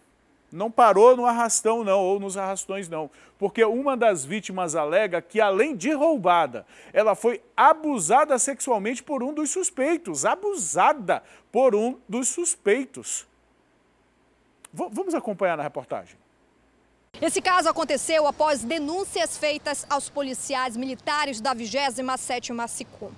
Não parou no arrastão, não, ou nos arrastões, não. Porque uma das vítimas alega que, além de roubada, ela foi abusada sexualmente por um dos suspeitos. Abusada por um dos suspeitos. Vamos acompanhar na reportagem. Esse caso aconteceu após denúncias feitas aos policiais militares da 27ª SICOM.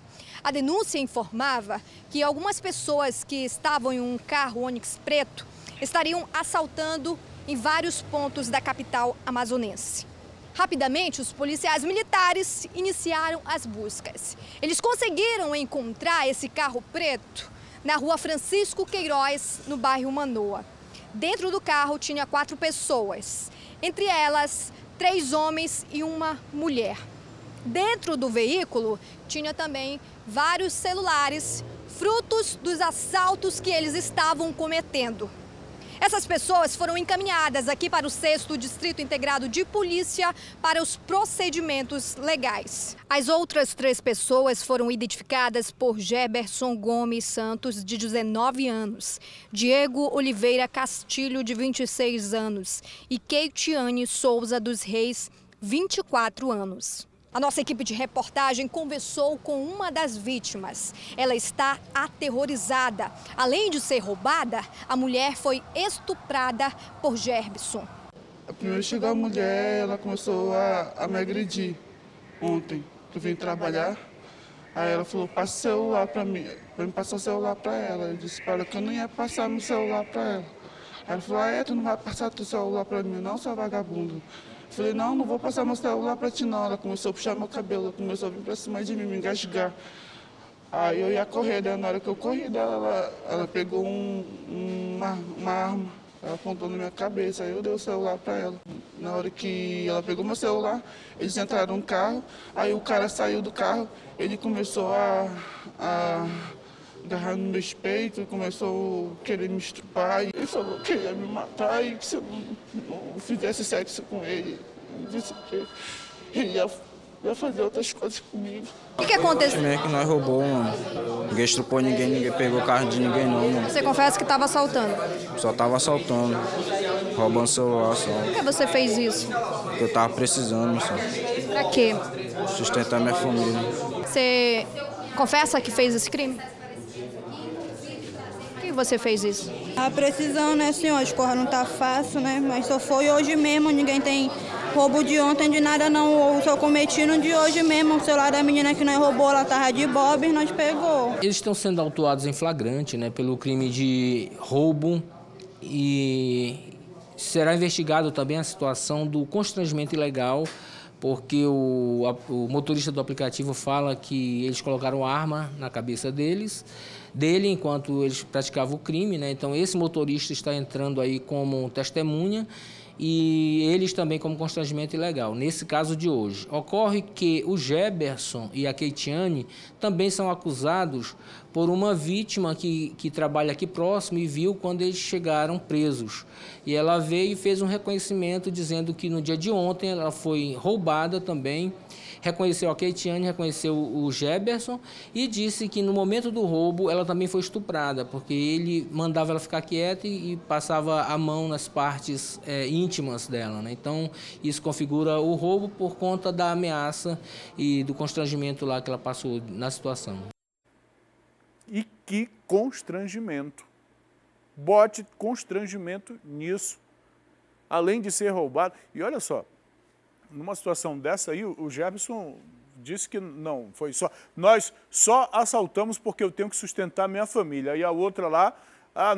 A denúncia informava que algumas pessoas que estavam em um carro Onix preto estariam assaltando em vários pontos da capital amazonense. Rapidamente, os policiais militares iniciaram as buscas. Eles conseguiram encontrar esse carro preto na rua Francisco Queiroz, no bairro Manoa. Dentro do carro tinha 4 pessoas, entre elas 3 homens e uma mulher. Dentro do veículo tinha também vários celulares, frutos dos assaltos que eles estavam cometendo. Essas pessoas foram encaminhadas aqui para o 6º Distrito Integrado de Polícia para os procedimentos legais. As outras 3 pessoas foram identificadas por Geberson Gomes Santos, de 19 anos, Diego Oliveira Castilho, de 26 anos e Keitiane Souza dos Reis, 24 anos. A nossa equipe de reportagem conversou com uma das vítimas. Ela está aterrorizada. Além de ser roubada, a mulher foi estuprada por Gerbson. Primeiro chegou a mulher, ela começou a me agredir ontem. Eu vim trabalhar, aí ela falou, passa o celular para mim. Eu me passar o celular para ela. Eu disse para ela que eu não ia passar meu celular para ela. Aí ela falou, tu não vai passar teu celular para mim não, seu vagabundo. Eu falei, não vou passar meu celular para ti não. Ela começou a puxar meu cabelo, ela começou a vir para cima de mim, me engasgar. Aí eu ia correr, né? Na hora que eu corri dela, ela pegou uma arma, ela apontou na minha cabeça, aí eu dei o celular para ela. Na hora que ela pegou meu celular, eles entraram no carro, aí o cara saiu do carro, ele começou a agarrar no meu peito, começou a querer me estrupar. Ele falou que ia me matar e que se eu não fizesse sexo com ele, disse que ele ia fazer outras coisas comigo. O que aconteceu? É que nós roubou, mano. Ninguém estrupou ninguém pegou carro de ninguém não, mano. Você confessa que estava assaltando? Só tava assaltando, roubando celular só. Por que você fez isso? Porque eu tava precisando, só. Pra quê? Sustentar minha família. Você confessa que fez esse crime? Por que você fez isso? A precisão, né, senhor? As coisas não tá fácil, né? Mas só foi hoje mesmo, ninguém tem roubo de ontem de nada não. Eu só cometi no de hoje mesmo. O celular da menina que nós roubou, ela tava de bob e nós pegou. Eles estão sendo autuados em flagrante, né, pelo crime de roubo e será investigado também a situação do constrangimento ilegal, porque o motorista do aplicativo fala que eles colocaram arma na cabeça dele enquanto eles praticavam o crime, né? Então esse motorista está entrando aí como testemunha e eles também como constrangimento ilegal. Nesse caso de hoje, ocorre que o Geberson e a Keitiane também são acusados por uma vítima que trabalha aqui próximo e viu quando eles chegaram presos. E ela veio e fez um reconhecimento dizendo que no dia de ontem ela foi roubada também, reconheceu a Keitiane, reconheceu o Geberson e disse que no momento do roubo ela também foi estuprada, porque ele mandava ela ficar quieta e passava a mão nas partes íntimas dela, né? Então isso configura o roubo por conta da ameaça e do constrangimento lá que ela passou na situação. E que constrangimento. Bote constrangimento nisso. Além de ser roubado. E olha só, numa situação dessa aí, o Geberson disse que não, foi só. Nós só assaltamos porque eu tenho que sustentar minha família. E a outra lá,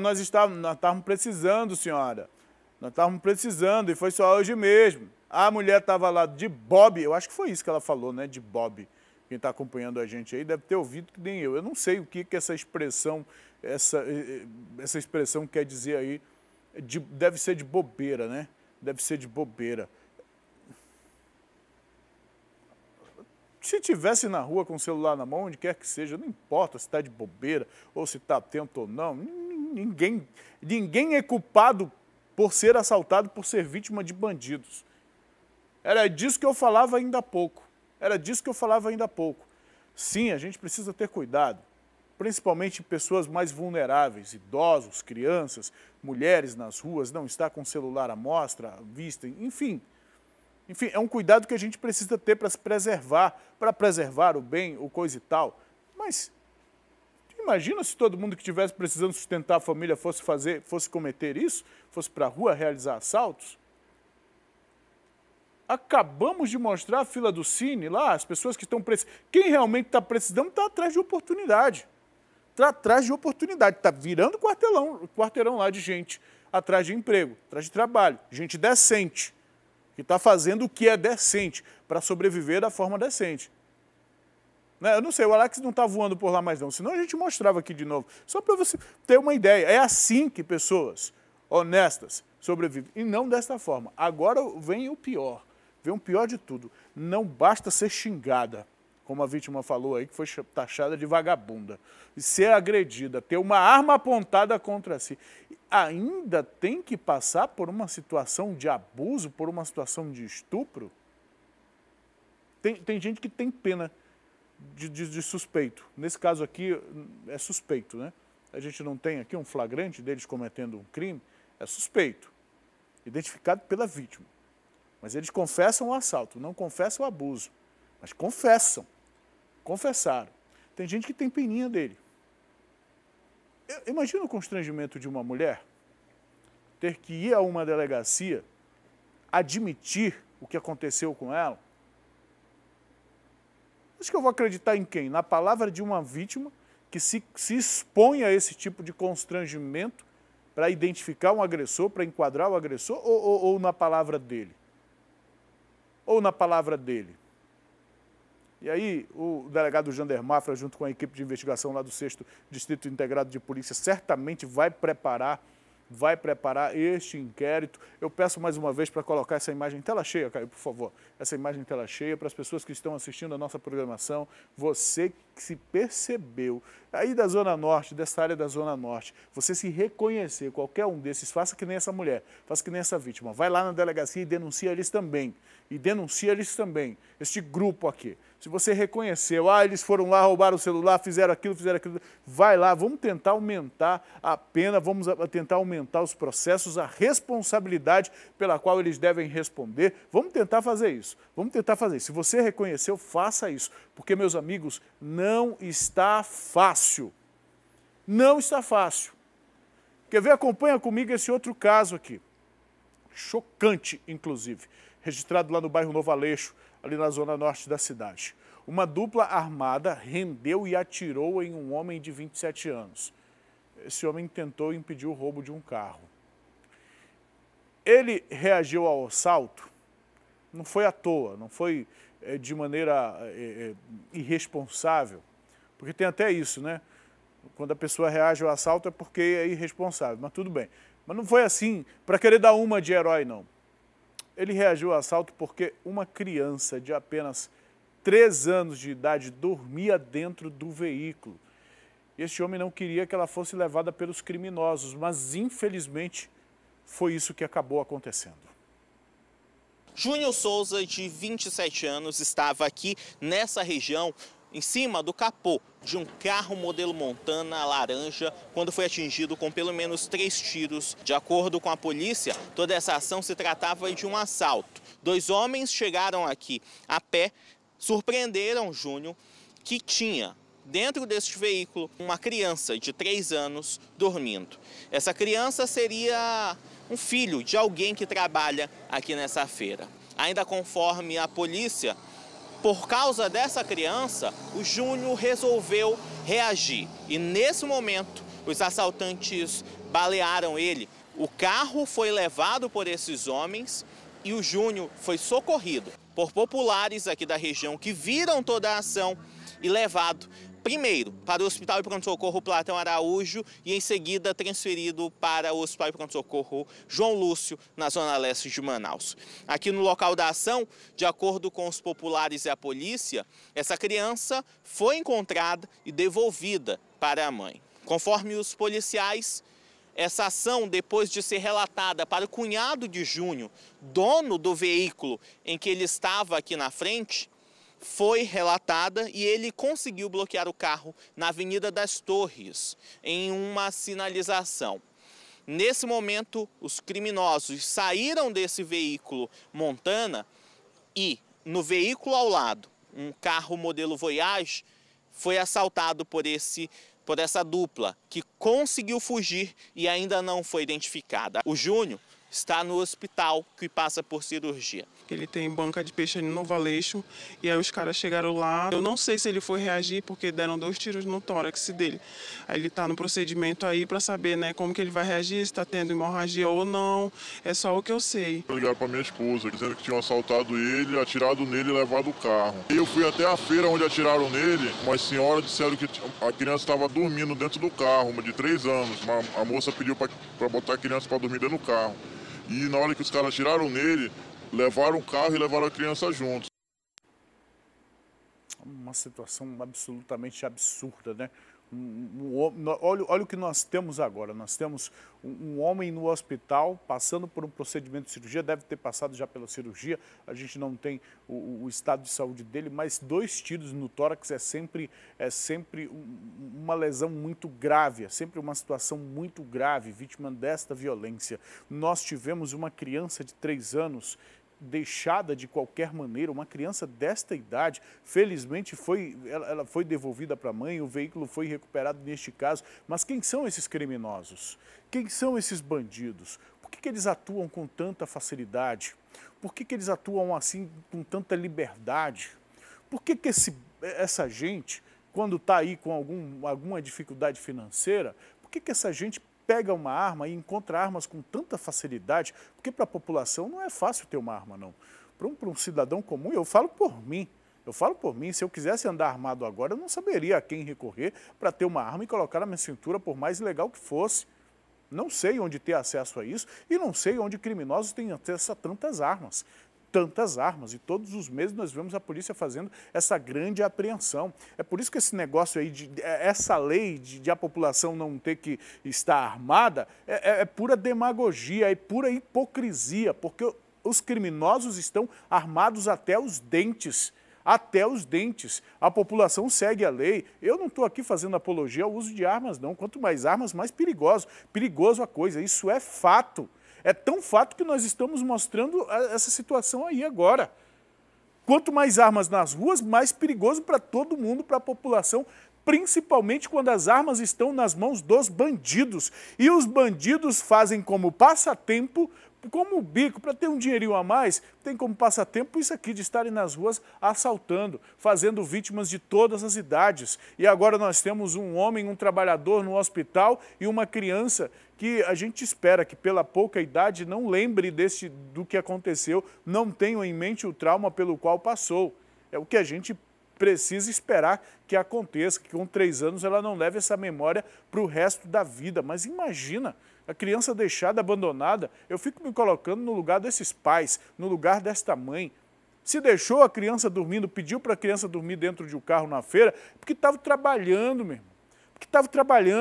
nós estávamos precisando, senhora. Nós estávamos precisando e foi só hoje mesmo. A mulher estava lá de bob, eu acho que foi isso que ela falou, né? De bob. Quem está acompanhando a gente aí deve ter ouvido que nem eu. Eu não sei o que essa expressão, essa expressão quer dizer aí. Deve ser de bobeira, né? Deve ser de bobeira. Se tivesse na rua com o celular na mão, onde quer que seja, não importa se está de bobeira ou se está atento ou não. Ninguém é culpado por ser assaltado, por ser vítima de bandidos. Era disso que eu falava ainda há pouco. Sim, a gente precisa ter cuidado, principalmente pessoas mais vulneráveis, idosos, crianças, mulheres nas ruas, não estar com o celular à mostra, à vista, enfim. Enfim, é um cuidado que a gente precisa ter para se preservar, para preservar o bem, o coisa e tal. Mas imagina se todo mundo que estivesse precisando sustentar a família fosse cometer isso, fosse para a rua realizar assaltos. Acabamos de mostrar a fila do Cine lá, as pessoas que estão precisando. Quem realmente está precisando está atrás de oportunidade. Está atrás de oportunidade, está virando quarteirão lá de gente, atrás de emprego, atrás de trabalho, gente decente, que está fazendo o que é decente, para sobreviver da forma decente. Né? Eu não sei, o Alex não está voando por lá mais não, senão a gente mostrava aqui de novo, só para você ter uma ideia. É assim que pessoas honestas sobrevivem, e não desta forma. Agora vem o pior. Vem o pior de tudo, não basta ser xingada, como a vítima falou aí, que foi taxada de vagabunda, e ser agredida, ter uma arma apontada contra si. ainda tem que passar por uma situação de abuso, por uma situação de estupro? Tem gente que tem pena de suspeito. Nesse caso aqui é suspeito, né? A gente não tem aqui um flagrante deles cometendo um crime, é suspeito, identificado pela vítima. Mas eles confessam o assalto, não confessam o abuso, mas confessaram. Tem gente que tem peninha dele. Imagina o constrangimento de uma mulher ter que ir a uma delegacia, admitir o que aconteceu com ela. Acho que eu vou acreditar em quem? Na palavra de uma vítima que se expõe a esse tipo de constrangimento para identificar um agressor, para enquadrar o agressor, ou na palavra dele? Ou na palavra dele? E aí, o delegado Jander Mafra, junto com a equipe de investigação lá do 6º Distrito Integrado de Polícia, certamente vai preparar este inquérito. Eu peço mais uma vez para colocar essa imagem em tela cheia, Caio, por favor. Essa imagem em tela cheia para as pessoas que estão assistindo a nossa programação. Você que se percebeu aí da Zona Norte, dessa área da Zona Norte, você se reconhecer, qualquer um desses, faça que nem essa mulher, faça que nem essa vítima. Vai lá na delegacia e denuncia eles também. Este grupo aqui. Se você reconheceu, eles foram lá, roubaram o celular, fizeram aquilo, vai lá, vamos tentar aumentar a pena, vamos tentar aumentar os processos, a responsabilidade pela qual eles devem responder. Vamos tentar fazer isso. Se você reconheceu, faça isso. Porque, meus amigos, não está fácil. Não está fácil. Quer ver? Acompanha comigo esse outro caso aqui. Chocante, inclusive. Registrado lá no bairro Novo Aleixo, ali na zona norte da cidade. Uma dupla armada rendeu e atirou em um homem de 27 anos. Esse homem tentou impedir o roubo de um carro. Ele reagiu ao assalto, não foi à toa, não foi de maneira irresponsável, porque tem até isso, né? Quando a pessoa reage ao assalto é porque é irresponsável, mas tudo bem. Mas não foi assim para querer dar uma de herói, não. Ele reagiu ao assalto porque uma criança de apenas 3 anos de idade dormia dentro do veículo. Este homem não queria que ela fosse levada pelos criminosos, mas infelizmente foi isso que acabou acontecendo. Júnior Souza, de 27 anos, estava aqui nessa região, em cima do capô de um carro modelo Montana laranja, quando foi atingido com pelo menos 3 tiros. De acordo com a polícia, toda essa ação se tratava de um assalto. 2 homens chegaram aqui a pé, surpreenderam Júnior, que tinha dentro deste veículo uma criança de 3 anos dormindo. Essa criança seria um filho de alguém que trabalha aqui nessa feira. Ainda conforme a polícia, por causa dessa criança, o Júnior resolveu reagir. E nesse momento, os assaltantes balearam ele. O carro foi levado por esses homens e o Júnior foi socorrido por populares aqui da região que viram toda a ação e levado primeiro para o Hospital de Pronto-Socorro Platão Araújo e em seguida transferido para o Hospital de Pronto-Socorro João Lúcio, na zona leste de Manaus. Aqui no local da ação, de acordo com os populares e a polícia, essa criança foi encontrada e devolvida para a mãe. Conforme os policiais, essa ação, depois de ser relatada para o cunhado de Júnior, dono do veículo em que ele estava aqui na frente, foi relatada e ele conseguiu bloquear o carro na Avenida das Torres, em uma sinalização. Nesse momento, os criminosos saíram desse veículo Montana e, no veículo ao lado, um carro modelo Voyage foi assaltado por essa dupla, que conseguiu fugir e ainda não foi identificada. O Júnior está no hospital que passa por cirurgia. Ele tem banca de peixe ali no Novo Aleixo e aí os caras chegaram lá. Eu não sei se ele foi reagir porque deram 2 tiros no tórax dele. Aí ele está no procedimento aí para saber, né, como que ele vai reagir, se está tendo hemorragia ou não. É só o que eu sei. Ligaram para minha esposa, dizendo que tinham assaltado ele, atirado nele e levado o carro. Eu fui até a feira onde atiraram nele. Umas senhoras disseram que a criança estava dormindo dentro do carro, uma de 3 anos. A moça pediu para botar a criança para dormir dentro do carro. E na hora que os caras atiraram nele, levaram o carro e levaram a criança juntos. Uma situação absolutamente absurda, né? Olha o que nós temos agora. Nós temos um homem no hospital passando por um procedimento de cirurgia, deve ter passado já pela cirurgia, a gente não tem o estado de saúde dele, mas 2 tiros no tórax é sempre uma lesão muito grave, é sempre uma situação muito grave, vítima desta violência. Nós tivemos uma criança de 3 anos deixada de qualquer maneira, uma criança desta idade, felizmente ela foi devolvida para a mãe, o veículo foi recuperado neste caso, mas quem são esses criminosos? Quem são esses bandidos? Por que eles atuam com tanta facilidade? Por que eles atuam assim com tanta liberdade? Por que essa gente, quando está aí com alguma dificuldade financeira, por que essa gente pega uma arma e encontra armas com tanta facilidade? Porque para a população não é fácil ter uma arma, não. Para um cidadão comum, eu falo por mim. Se eu quisesse andar armado agora, eu não saberia a quem recorrer para ter uma arma e colocar na minha cintura, por mais legal que fosse. Não sei onde ter acesso a isso e não sei onde criminosos têm acesso a tantas armas. E todos os meses nós vemos a polícia fazendo essa grande apreensão. É por isso que esse negócio aí, essa lei de a população não ter que estar armada, é pura demagogia, é pura hipocrisia, porque os criminosos estão armados até os dentes. A população segue a lei. Eu não estou aqui fazendo apologia ao uso de armas, não. Quanto mais armas, mais perigoso a coisa. Isso é fato. É tão fato que nós estamos mostrando essa situação aí agora. Quanto mais armas nas ruas, mais perigoso para todo mundo, para a população, principalmente quando as armas estão nas mãos dos bandidos. E os bandidos fazem como passatempo, como bico, para ter um dinheirinho a mais, tem como passatempo isso aqui de estarem nas ruas assaltando, fazendo vítimas de todas as idades. E agora nós temos um homem, um trabalhador no hospital e uma criança que a gente espera que pela pouca idade não lembre do que aconteceu, não tenham em mente o trauma pelo qual passou. É o que a gente precisa esperar que aconteça, que com 3 anos ela não leve essa memória para o resto da vida. Mas imagina, a criança deixada, abandonada, eu fico me colocando no lugar desses pais, no lugar desta mãe. Se deixou a criança dormindo, pediu para a criança dormir dentro de um carro na feira, porque estava trabalhando, meu irmão.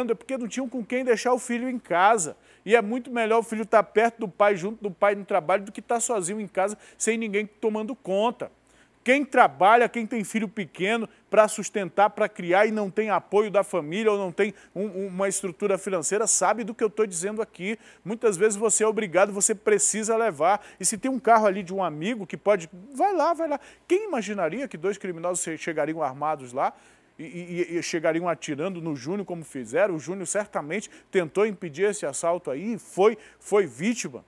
É porque não tinham com quem deixar o filho em casa. E é muito melhor o filho estar perto do pai, junto do pai no trabalho, do que estar sozinho em casa, sem ninguém tomando conta. Quem trabalha, quem tem filho pequeno para sustentar, para criar e não tem apoio da família ou não tem uma estrutura financeira, sabe do que eu estou dizendo aqui. Muitas vezes você é obrigado, você precisa levar. E se tem um carro ali de um amigo que pode... Vai lá. Quem imaginaria que 2 criminosos chegariam armados lá e chegariam atirando no Júnior como fizeram? O Júnior certamente tentou impedir esse assalto aí e foi vítima.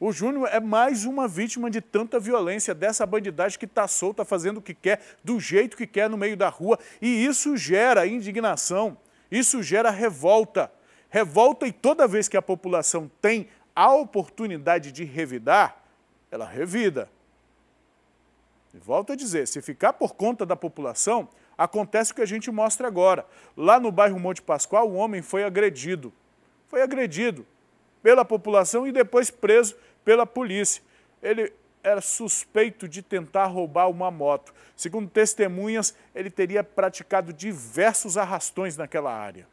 O Júnior é mais uma vítima de tanta violência, dessa bandidagem que está solta, fazendo o que quer, do jeito que quer no meio da rua. E isso gera indignação, isso gera revolta. Revolta, e toda vez que a população tem a oportunidade de revidar, ela revida. E volto a dizer, se ficar por conta da população, acontece o que a gente mostra agora. Lá no bairro Monte Pascoal, um homem foi agredido. Foi agredido pela população e depois preso pela polícia. Ele era suspeito de tentar roubar uma moto. Segundo testemunhas, ele teria praticado diversos arrastões naquela área.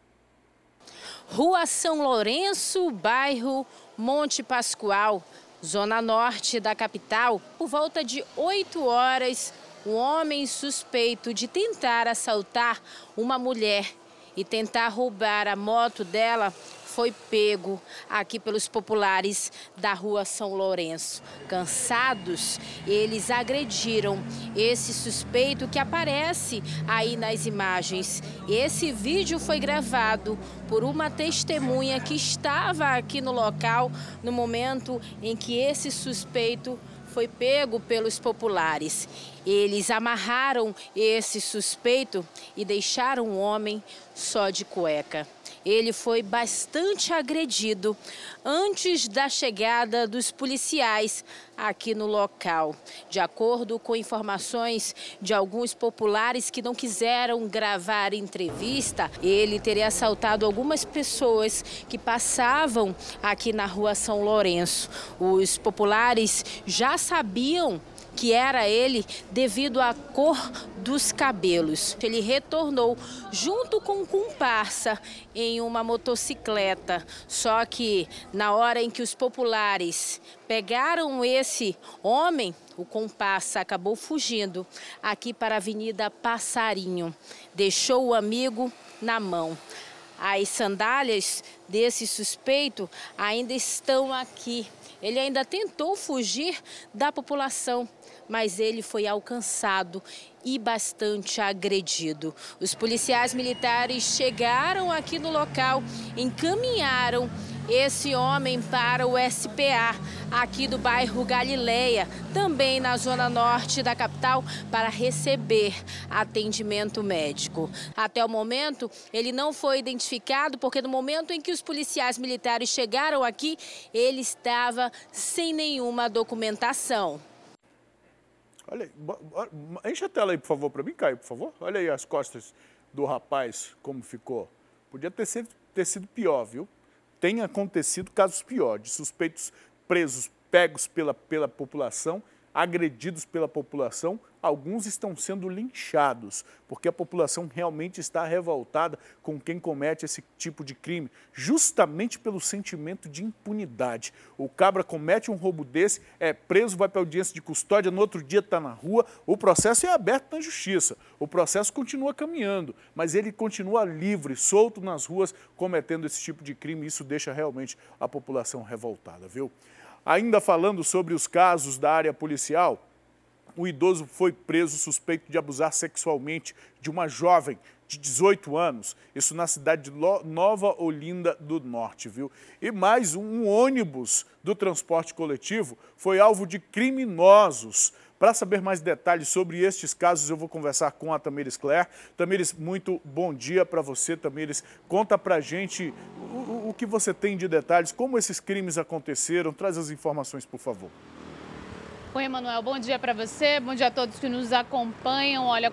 Rua São Lourenço, bairro Monte Pascoal, zona norte da capital. Por volta de 8 horas, um homem suspeito de tentar assaltar uma mulher e tentar roubar a moto dela foi pego aqui pelos populares da Rua São Lourenço. Cansados, eles agrediram esse suspeito que aparece aí nas imagens. Esse vídeo foi gravado por uma testemunha que estava aqui no local no momento em que esse suspeito foi pego pelos populares. Eles amarraram esse suspeito e deixaram o homem só de cueca. Ele foi bastante agredido antes da chegada dos policiais aqui no local. De acordo com informações de alguns populares que não quiseram gravar entrevista, ele teria assaltado algumas pessoas que passavam aqui na Rua São Lourenço. Os populares já sabiam que era ele devido à cor dos cabelos. Ele retornou junto com um comparsa em uma motocicleta, só que na hora em que os populares pegaram esse homem, o comparsa acabou fugindo aqui para a Avenida Passarinho, deixou o amigo na mão. As sandálias desse suspeito ainda estão aqui. Ele ainda tentou fugir da população, mas ele foi alcançado e bastante agredido. Os policiais militares chegaram aqui no local, encaminharam esse homem para o SPA, aqui do bairro Galileia, também na zona norte da capital, para receber atendimento médico. Até o momento, ele não foi identificado, porque no momento em que os policiais militares chegaram aqui, ele estava sem nenhuma documentação. Olha aí, enche a tela aí, por favor, para mim, Caio, por favor. Olha aí as costas do rapaz, como ficou. Podia ter sido pior, viu? Tem acontecido casos piores, de suspeitos presos, pegos pela população, agredidos pela população. Alguns estão sendo linchados, porque a população realmente está revoltada com quem comete esse tipo de crime, justamente pelo sentimento de impunidade. O cabra comete um roubo desse, é preso, vai para a audiência de custódia, no outro dia está na rua, o processo é aberto na justiça, o processo continua caminhando, mas ele continua livre, solto nas ruas, cometendo esse tipo de crime, isso deixa realmente a população revoltada, viu? Ainda falando sobre os casos da área policial, um idoso foi preso suspeito de abusar sexualmente de uma jovem de 18 anos, isso na cidade de Nova Olinda do Norte, viu? E mais um ônibus do transporte coletivo foi alvo de criminosos. Para saber mais detalhes sobre estes casos, eu vou conversar com a Tamires Claire. Tamires, muito bom dia para você, Tamires. Conta para a gente o que você tem de detalhes, como esses crimes aconteceram, traz as informações, por favor. Oi, Emanuel, bom dia para você, bom dia a todos que nos acompanham. Olha,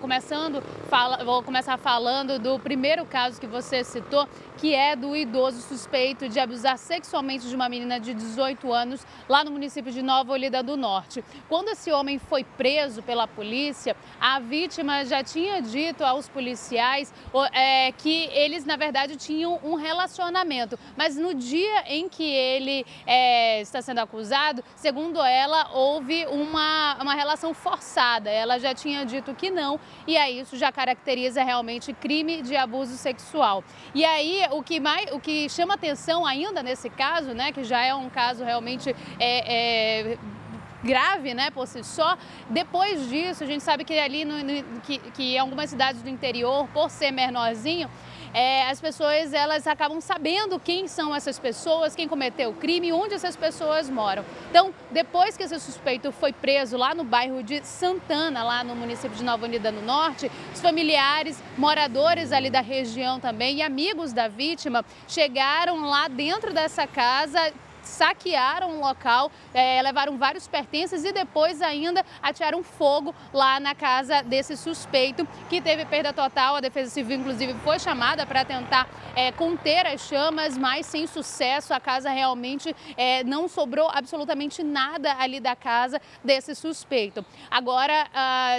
vou começar falando do primeiro caso que você citou, que é do idoso suspeito de abusar sexualmente de uma menina de 18 anos lá no município de Nova Olinda do Norte. Quando esse homem foi preso pela polícia, a vítima já tinha dito aos policiais que eles, na verdade, tinham um relacionamento. Mas no dia em que ele está sendo acusado, segundo ela, houve uma relação forçada. Ela já tinha dito que não, e aí isso já caracteriza realmente crime de abuso sexual. E aí o que chama atenção ainda nesse caso, né, que já é um caso realmente grave, né, por si só. Depois disso, a gente sabe que ali que em algumas cidades do interior, por ser menorzinho, as pessoas elas acabam sabendo quem são essas pessoas, quem cometeu o crime, onde essas pessoas moram. Então, depois que esse suspeito foi preso lá no bairro de Santana, lá no município de Nova Olinda do Norte, os familiares, moradores ali da região também e amigos da vítima chegaram lá dentro dessa casa, saquearam o local, levaram vários pertences e depois ainda atearam fogo lá na casa desse suspeito, que teve perda total. A Defesa Civil, inclusive, foi chamada para tentar conter as chamas, mas sem sucesso. A casa realmente não sobrou absolutamente nada ali da casa desse suspeito. Agora,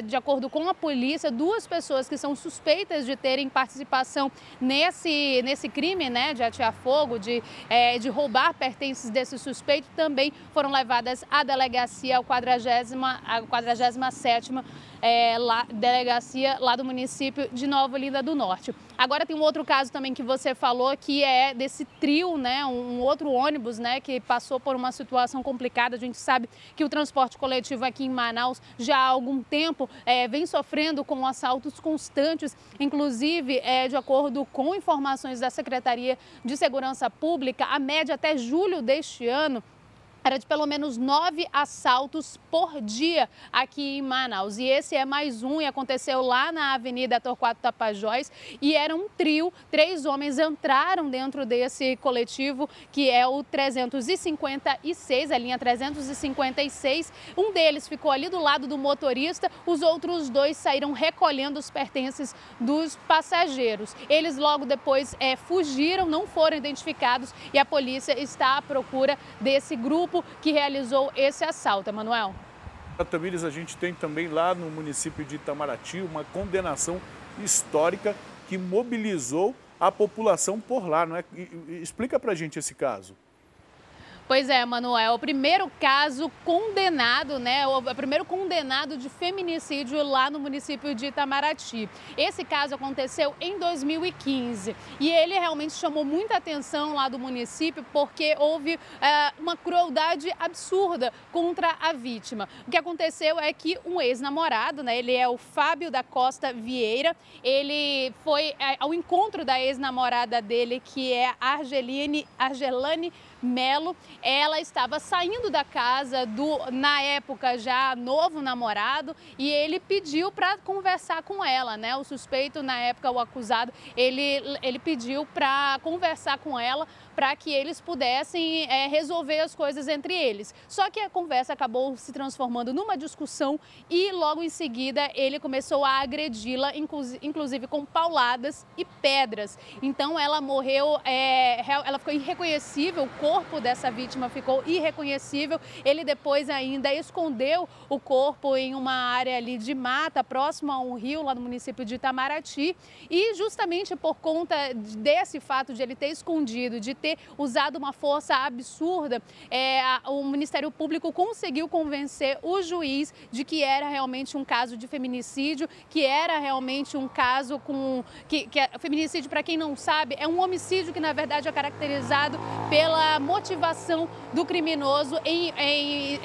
de acordo com a polícia, 2 pessoas que são suspeitas de terem participação nesse crime, né, de atear fogo, de roubar pertences desse suspeito, também foram levadas à delegacia, a 47ª delegacia lá do município de Nova Olinda do Norte. Agora tem um outro caso também que você falou, que é desse trio, né, um outro ônibus, né, que passou por uma situação complicada. A gente sabe que o transporte coletivo aqui em Manaus já há algum tempo vem sofrendo com assaltos constantes, inclusive, de acordo com informações da Secretaria de Segurança Pública, a média até julho deste ano era de pelo menos 9 assaltos por dia aqui em Manaus. E esse é mais um, e aconteceu lá na Avenida Torquato Tapajós, e era um trio. 3 homens entraram dentro desse coletivo, que é o 356, a linha 356. Um deles ficou ali do lado do motorista, os outros 2 saíram recolhendo os pertences dos passageiros. Eles logo depois fugiram, não foram identificados, e a polícia está à procura desse grupo que realizou esse assalto. Emanuel. Tamires, a gente tem também lá no município de Itamaraty uma condenação histórica que mobilizou a população por lá, não é? Explica pra gente esse caso. Pois é, Manuel, o primeiro caso condenado, né? O primeiro condenado de feminicídio lá no município de Itamaraty. Esse caso aconteceu em 2015 e ele realmente chamou muita atenção lá do município porque houve uma crueldade absurda contra a vítima. O que aconteceu é que um ex-namorado, né? Ele é o Fábio da Costa Vieira, ele foi ao encontro da ex-namorada dele, que é a Argelane Melo. Ela estava saindo da casa na época, já novo namorado, e ele pediu para conversar com ela, né? O suspeito, na época, o acusado, ele pediu para conversar com ela para que eles pudessem resolver as coisas entre eles. Só que a conversa acabou se transformando numa discussão e logo em seguida ele começou a agredi-la, inclusive com pauladas e pedras. Então ela morreu, ela ficou irreconhecível, o corpo dessa vítima ficou irreconhecível. Ele depois ainda escondeu o corpo em uma área ali de mata, próximo a um rio lá no município de Itamaraty. E justamente por conta desse fato de ele ter escondido, de ter usado uma força absurda, o Ministério Público conseguiu convencer o juiz de que era realmente um caso de feminicídio, que era realmente um caso feminicídio, para quem não sabe, é um homicídio que na verdade é caracterizado pela motivação do criminoso em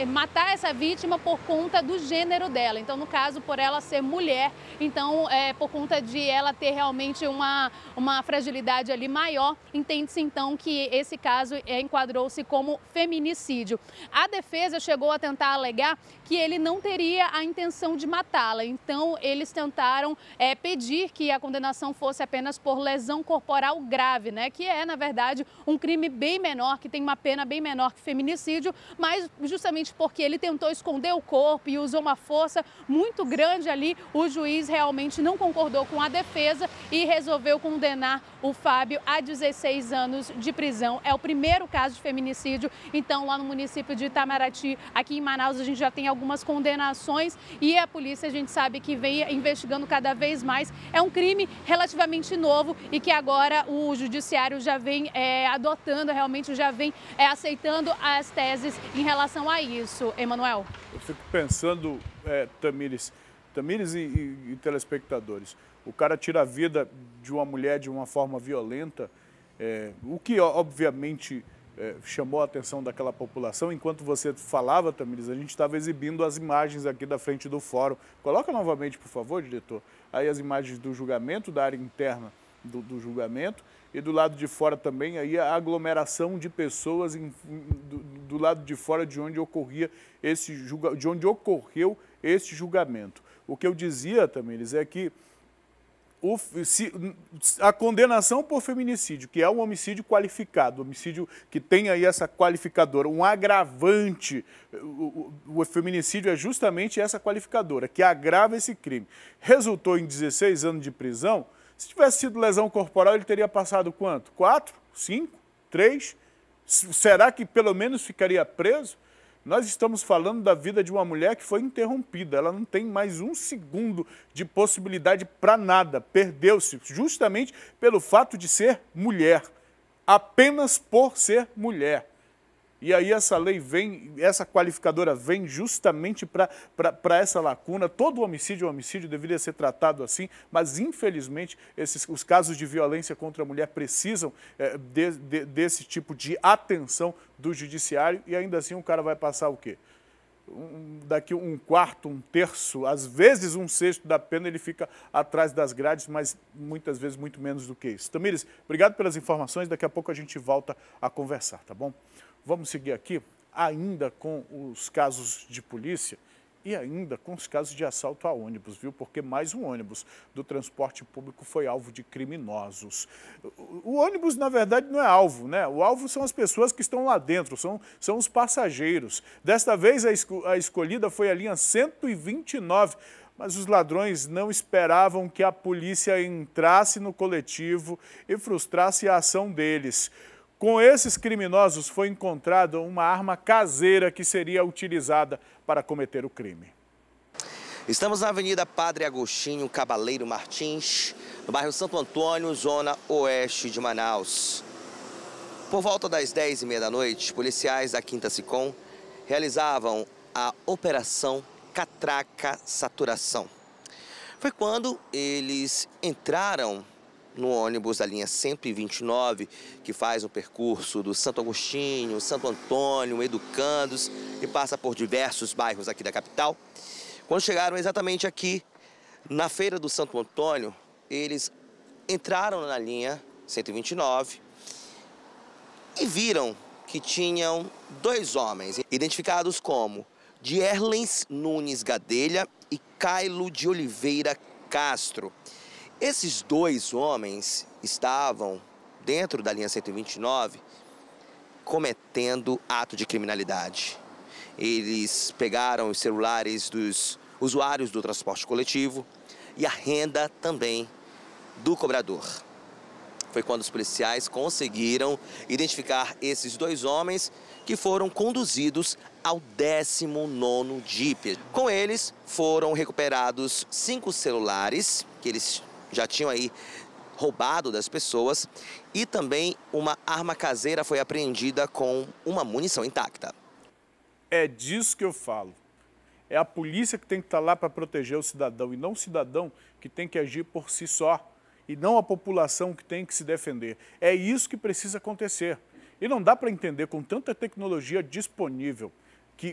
matar essa vítima por conta do gênero dela. Então, no caso, por ela ser mulher, então, por conta de ela ter realmente uma fragilidade ali maior, entende-se então que esse caso enquadrou-se como feminicídio. A defesa chegou a tentar alegar que ele não teria a intenção de matá-la, então eles tentaram pedir que a condenação fosse apenas por lesão corporal grave, né? Que é, na verdade, um crime bem menor, que tem uma pena bem menor que feminicídio, mas justamente porque ele tentou esconder o corpo e usou uma força muito grande ali, o juiz realmente não concordou com a defesa e resolveu condenar o Fábio a 16 anos de prisão. É o primeiro caso de feminicídio, então, lá no município de Itamaraty. Aqui em Manaus a gente já tem algumas condenações e a polícia, a gente sabe que vem investigando cada vez mais. É um crime relativamente novo e que agora o judiciário já vem adotando, realmente já vem aceitando as teses em relação a isso. Emanuel? Eu fico pensando, Tamires e telespectadores, o cara tira a vida de uma mulher de uma forma violenta, o que obviamente chamou a atenção daquela população. Enquanto você falava, Tamires, a gente estava exibindo as imagens aqui da frente do fórum. Coloca novamente, por favor, diretor, aí as imagens do julgamento, da área interna do julgamento, e do lado de fora também aí a aglomeração de pessoas do lado de fora de onde ocorreu esse julgamento. O que eu dizia, Tamires, é que a condenação por feminicídio, que é um homicídio qualificado, homicídio que tem aí essa qualificadora, um agravante, o feminicídio é justamente essa qualificadora, que agrava esse crime. Resultou em 16 anos de prisão. Se tivesse sido lesão corporal, ele teria passado quanto? 4? 5? 3? Será que pelo menos ficaria preso? Nós estamos falando da vida de uma mulher que foi interrompida. Ela não tem mais um segundo de possibilidade para nada. Perdeu-se justamente pelo fato de ser mulher. Apenas por ser mulher. E aí essa lei vem, essa qualificadora vem justamente para essa lacuna. Todo homicídio deveria ser tratado assim, mas infelizmente os casos de violência contra a mulher precisam desse tipo de atenção do judiciário, e ainda assim o cara vai passar o quê? Daqui um quarto, um terço, às vezes um sexto da pena ele fica atrás das grades, mas muitas vezes muito menos do que isso. Tamires, obrigado pelas informações, daqui a pouco a gente volta a conversar, tá bom? Vamos seguir aqui, ainda com os casos de polícia e ainda com os casos de assalto a ônibus, viu? Porque mais um ônibus do transporte público foi alvo de criminosos. O ônibus, na verdade, não é alvo, né? O alvo são as pessoas que estão lá dentro, são os passageiros. Desta vez, a escolhida foi a linha 129, mas os ladrões não esperavam que a polícia entrasse no coletivo e frustrasse a ação deles. Com esses criminosos foi encontrada uma arma caseira que seria utilizada para cometer o crime. Estamos na Avenida Padre Agostinho Cabaleiro Martins, no bairro Santo Antônio, zona oeste de Manaus. Por volta das 10h30 da noite, policiais da 5ª SICOM realizavam a Operação Catraca Saturação. Foi quando eles entraram no ônibus da linha 129, que faz o percurso do Santo Agostinho, Santo Antônio, Educandos e passa por diversos bairros aqui da capital. Quando chegaram exatamente aqui, na Feira do Santo Antônio, eles entraram na linha 129 e viram que tinham 2 homens, identificados como Dierlens Nunes Gadelha e Cailo de Oliveira Castro. Esses 2 homens estavam dentro da linha 129 cometendo ato de criminalidade. Eles pegaram os celulares dos usuários do transporte coletivo e a renda também do cobrador. Foi quando os policiais conseguiram identificar esses 2 homens que foram conduzidos ao 19º DIP. Com eles foram recuperados 5 celulares que eles já tinham aí roubado das pessoas e também uma arma caseira foi apreendida com uma munição intacta. É disso que eu falo. É a polícia que tem que estar lá para proteger o cidadão e não o cidadão que tem que agir por si só e não a população que tem que se defender. É isso que precisa acontecer. E não dá para entender com tanta tecnologia disponível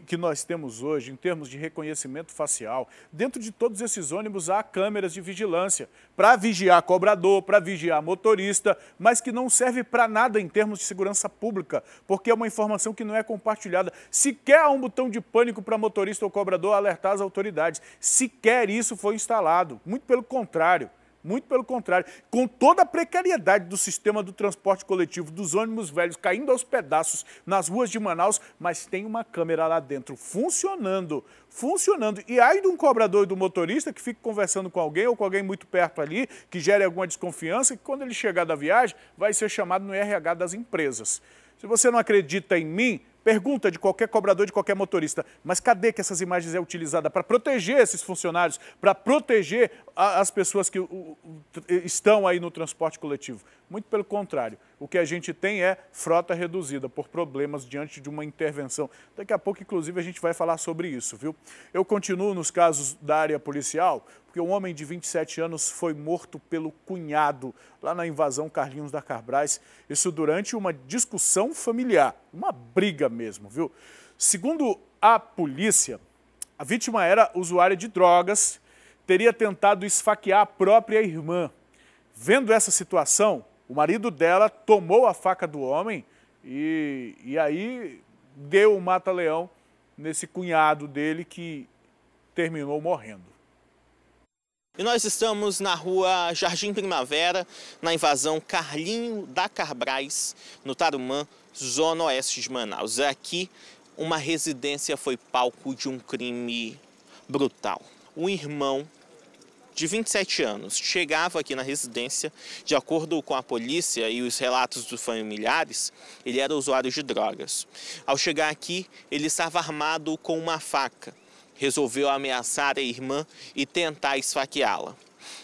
que nós temos hoje, em termos de reconhecimento facial. Dentro de todos esses ônibus há câmeras de vigilância para vigiar cobrador, para vigiar motorista, mas que não serve para nada em termos de segurança pública, porque é uma informação que não é compartilhada. Sequer há um botão de pânico para motorista ou cobrador alertar as autoridades. Sequer isso foi instalado. Muito pelo contrário. Muito pelo contrário, com toda a precariedade do sistema do transporte coletivo, dos ônibus velhos caindo aos pedaços nas ruas de Manaus, mas tem uma câmera lá dentro funcionando. E aí de um cobrador e do motorista que fica conversando com alguém ou com alguém muito perto ali, que gere alguma desconfiança, que quando ele chegar da viagem vai ser chamado no RH das empresas. Se você não acredita em mim, pergunta de qualquer cobrador, de qualquer motorista, mas cadê que essas imagens é utilizada para proteger esses funcionários, para proteger as pessoas que estão aí no transporte coletivo? Muito pelo contrário, o que a gente tem é frota reduzida por problemas diante de uma intervenção. Daqui a pouco, inclusive, a gente vai falar sobre isso, viu? Eu continuo nos casos da área policial, porque um homem de 27 anos foi morto pelo cunhado lá na invasão Carlinhos da Carbrais, isso durante uma discussão familiar, uma briga mesmo, viu? Segundo a polícia, a vítima era usuária de drogas, teria tentado esfaquear a própria irmã. Vendo essa situação, o marido dela tomou a faca do homem e aí deu o mata-leão nesse cunhado dele que terminou morrendo. E nós estamos na rua Jardim Primavera, na invasão Carlinho da Carbrais, no Tarumã, zona oeste de Manaus. Aqui, uma residência foi palco de um crime brutal. Um irmão de 27 anos chegava aqui na residência, de acordo com a polícia e os relatos dos familiares, ele era usuário de drogas. Ao chegar aqui, ele estava armado com uma faca. Resolveu ameaçar a irmã e tentar esfaqueá-la.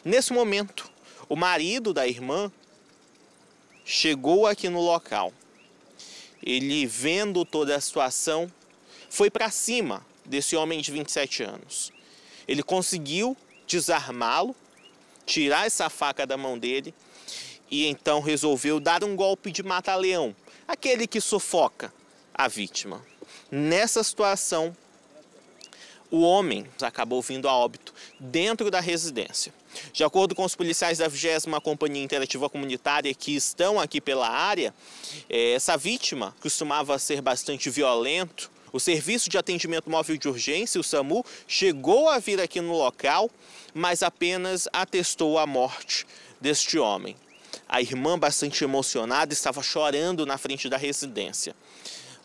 Nesse momento, o marido da irmã chegou aqui no local. Ele, vendo toda a situação, foi para cima desse homem de 27 anos. Ele conseguiu desarmá-lo, tirar essa faca da mão dele e então resolveu dar um golpe de mata-leão, aquele que sufoca a vítima. Nessa situação, o homem acabou vindo a óbito dentro da residência. De acordo com os policiais da 20ª Companhia Interativa Comunitária que estão aqui pela área, essa vítima costumava ser bastante violento. O Serviço de Atendimento Móvel de Urgência, o SAMU, chegou a vir aqui no local, mas apenas atestou a morte deste homem. A irmã, bastante emocionada, estava chorando na frente da residência.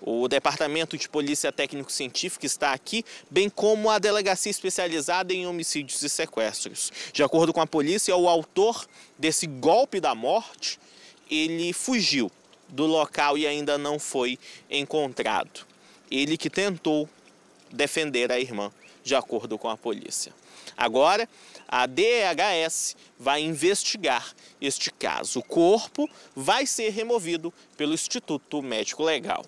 O Departamento de Polícia Técnico-Científica está aqui, bem como a Delegacia Especializada em Homicídios e Sequestros. De acordo com a polícia, o autor desse golpe da morte, ele fugiu do local e ainda não foi encontrado. Ele que tentou defender a irmã, de acordo com a polícia. Agora, a DHS vai investigar este caso. O corpo vai ser removido pelo Instituto Médico Legal.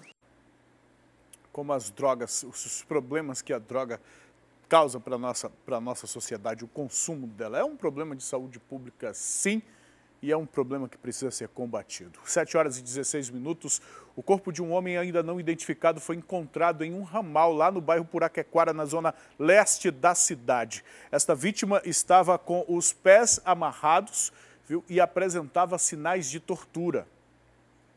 Como as drogas, os problemas que a droga causa para a nossa sociedade, o consumo dela é um problema de saúde pública, sim, e é um problema que precisa ser combatido. 7 horas e 16 minutos, o corpo de um homem ainda não identificado foi encontrado em um ramal lá no bairro Puraquequara, na zona leste da cidade. Esta vítima estava com os pés amarrados, viu, e apresentava sinais de tortura.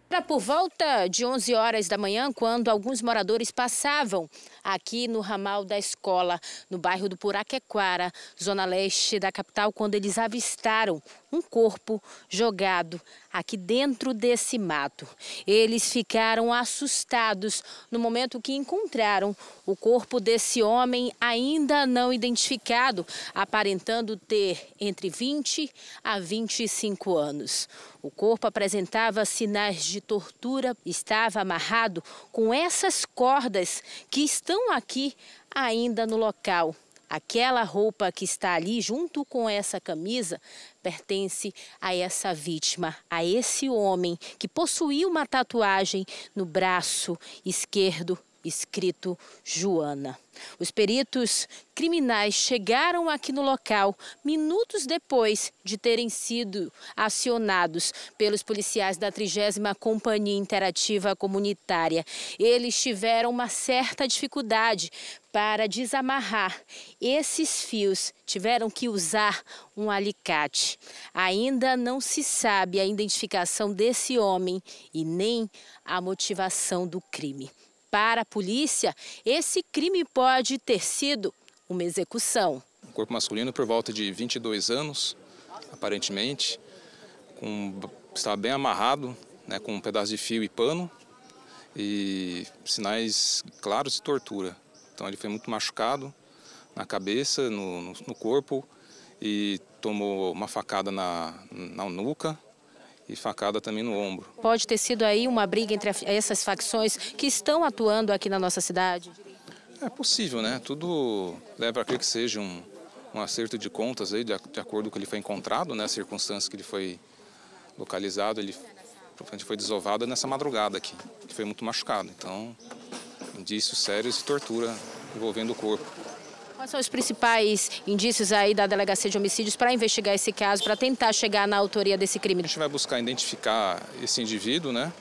Era por volta de 11 horas da manhã, quando alguns moradores passavam aqui no ramal da escola, no bairro do Puraquequara, zona leste da capital, quando eles avistaram um corpo jogado aqui dentro desse mato. Eles ficaram assustados no momento que encontraram o corpo desse homem ainda não identificado, aparentando ter entre 20 a 25 anos. O corpo apresentava sinais de tortura, estava amarrado com essas cordas que estão aqui ainda no local. Aquela roupa que está ali, junto com essa camisa, pertence a essa vítima, a esse homem que possuía uma tatuagem no braço esquerdo, escrito Joana. Os peritos criminais chegaram aqui no local minutos depois de terem sido acionados pelos policiais da 30ª Companhia Interativa Comunitária. Eles tiveram uma certa dificuldade para desamarrar esses fios, tiveram que usar um alicate. Ainda não se sabe a identificação desse homem e nem a motivação do crime. Para a polícia, esse crime pode ter sido uma execução. Um corpo masculino por volta de 22 anos, aparentemente, estava bem amarrado, né, com um pedaço de fio e pano e sinais claros de tortura. Então ele foi muito machucado na cabeça, no corpo e tomou uma facada na nuca e facada também no ombro. Pode ter sido aí uma briga entre essas facções que estão atuando aqui na nossa cidade? É possível, né? Tudo leva a crer que seja um acerto de contas aí, de acordo com o que ele foi encontrado, né? As circunstâncias que ele foi localizado, ele foi desovado nessa madrugada aqui, que foi muito machucado. Então, indícios sérios de tortura envolvendo o corpo. Quais são os principais indícios aí da Delegacia de Homicídios para investigar esse caso, para tentar chegar na autoria desse crime? A gente vai buscar identificar esse indivíduo, né?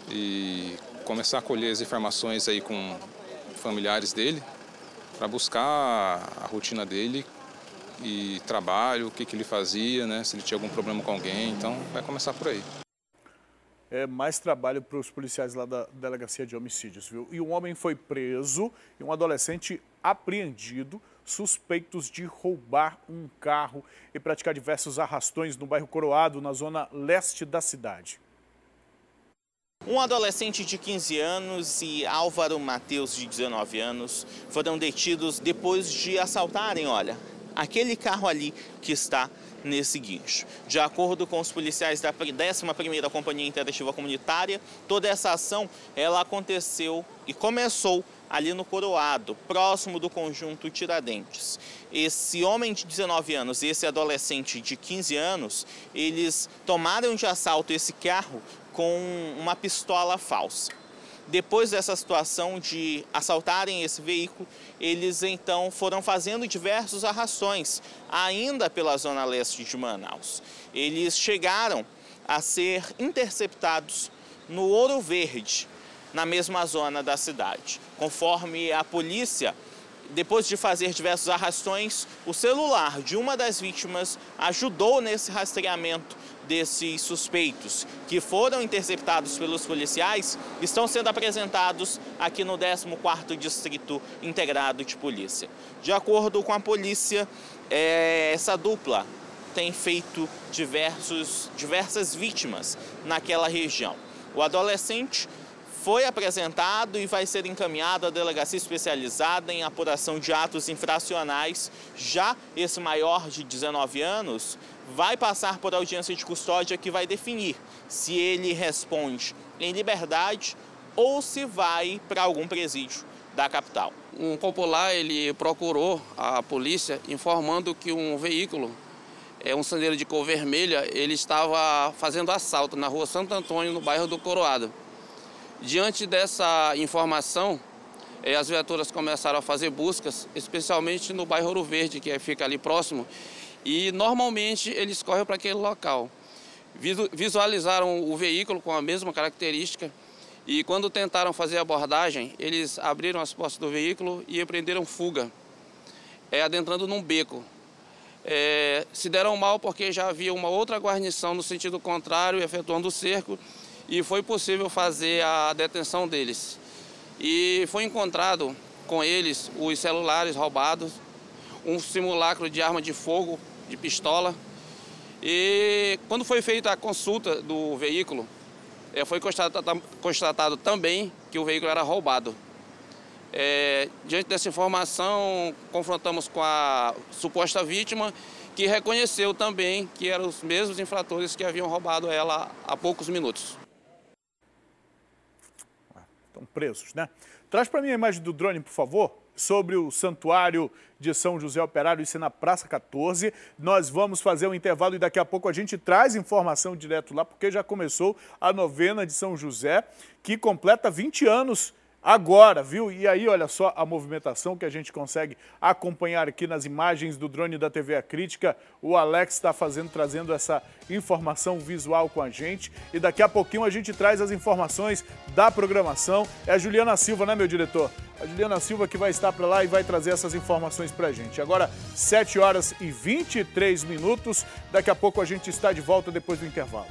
E começar a colher as informações aí com familiares dele, para buscar a rotina dele e trabalho, o que ele fazia, né? Se ele tinha algum problema com alguém. Então, vai começar por aí. É mais trabalho para os policiais lá da Delegacia de Homicídios, viu? E um homem foi preso e um adolescente apreendido, suspeitos de roubar um carro e praticar diversos arrastões no bairro Coroado, na zona leste da cidade. Um adolescente de 15 anos e Álvaro Matheus, de 19 anos, foram detidos depois de assaltarem, olha, aquele carro ali que está nesse guincho. De acordo com os policiais da 11ª Companhia Interativa Comunitária, toda essa ação ela aconteceu e começou ali no Coroado, próximo do conjunto Tiradentes. Esse homem de 19 anos e esse adolescente de 15 anos, eles tomaram de assalto esse carro com uma pistola falsa. Depois dessa situação de assaltarem esse veículo, eles então foram fazendo diversos arrastões, ainda pela zona leste de Manaus. Eles chegaram a ser interceptados no Ouro Verde, na mesma zona da cidade. Conforme a polícia, depois de fazer diversos arrastões, o celular de uma das vítimas ajudou nesse rastreamento desses suspeitos, que foram interceptados pelos policiais, estão sendo apresentados aqui no 14º Distrito Integrado de Polícia. De acordo com a polícia, essa dupla tem feito diversas vítimas naquela região. O adolescente foi apresentado e vai ser encaminhado à delegacia especializada em apuração de atos infracionais. Já esse maior de 19 anos vai passar por audiência de custódia que vai definir se ele responde em liberdade ou se vai para algum presídio da capital. Um popular, ele procurou a polícia informando que um veículo, um Sandero de cor vermelha, ele estava fazendo assalto na rua Santo Antônio, no bairro do Coroado. Diante dessa informação, as viaturas começaram a fazer buscas, especialmente no bairro Ouro Verde, que fica ali próximo, e normalmente eles correm para aquele local. Visualizaram o veículo com a mesma característica e quando tentaram fazer a abordagem, eles abriram as portas do veículo e empreenderam fuga, adentrando num beco. Se deram mal porque já havia uma outra guarnição no sentido contrário, efetuando o cerco, e foi possível fazer a detenção deles. E foi encontrado com eles os celulares roubados, um simulacro de arma de fogo, de pistola. E quando foi feita a consulta do veículo, foi constatado também que o veículo era roubado. Diante dessa informação, confrontamos com a suposta vítima, que reconheceu também que eram os mesmos infratores que haviam roubado ela há poucos minutos. Estão presos, né? Traz para mim a imagem do drone, por favor, sobre o Santuário de São José Operário, isso é na Praça 14. Nós vamos fazer um intervalo e daqui a pouco a gente traz informação direto lá, porque já começou a novena de São José, que completa 20 anos agora, viu? E aí, olha só a movimentação que a gente consegue acompanhar aqui nas imagens do drone da TV A Crítica. O Alex está trazendo essa informação visual com a gente. E daqui a pouquinho a gente traz as informações da programação. É a Juliana Silva, né, meu diretor? A Juliana Silva que vai estar para lá e vai trazer essas informações para a gente. Agora, 7 horas e 23 minutos. Daqui a pouco a gente está de volta depois do intervalo.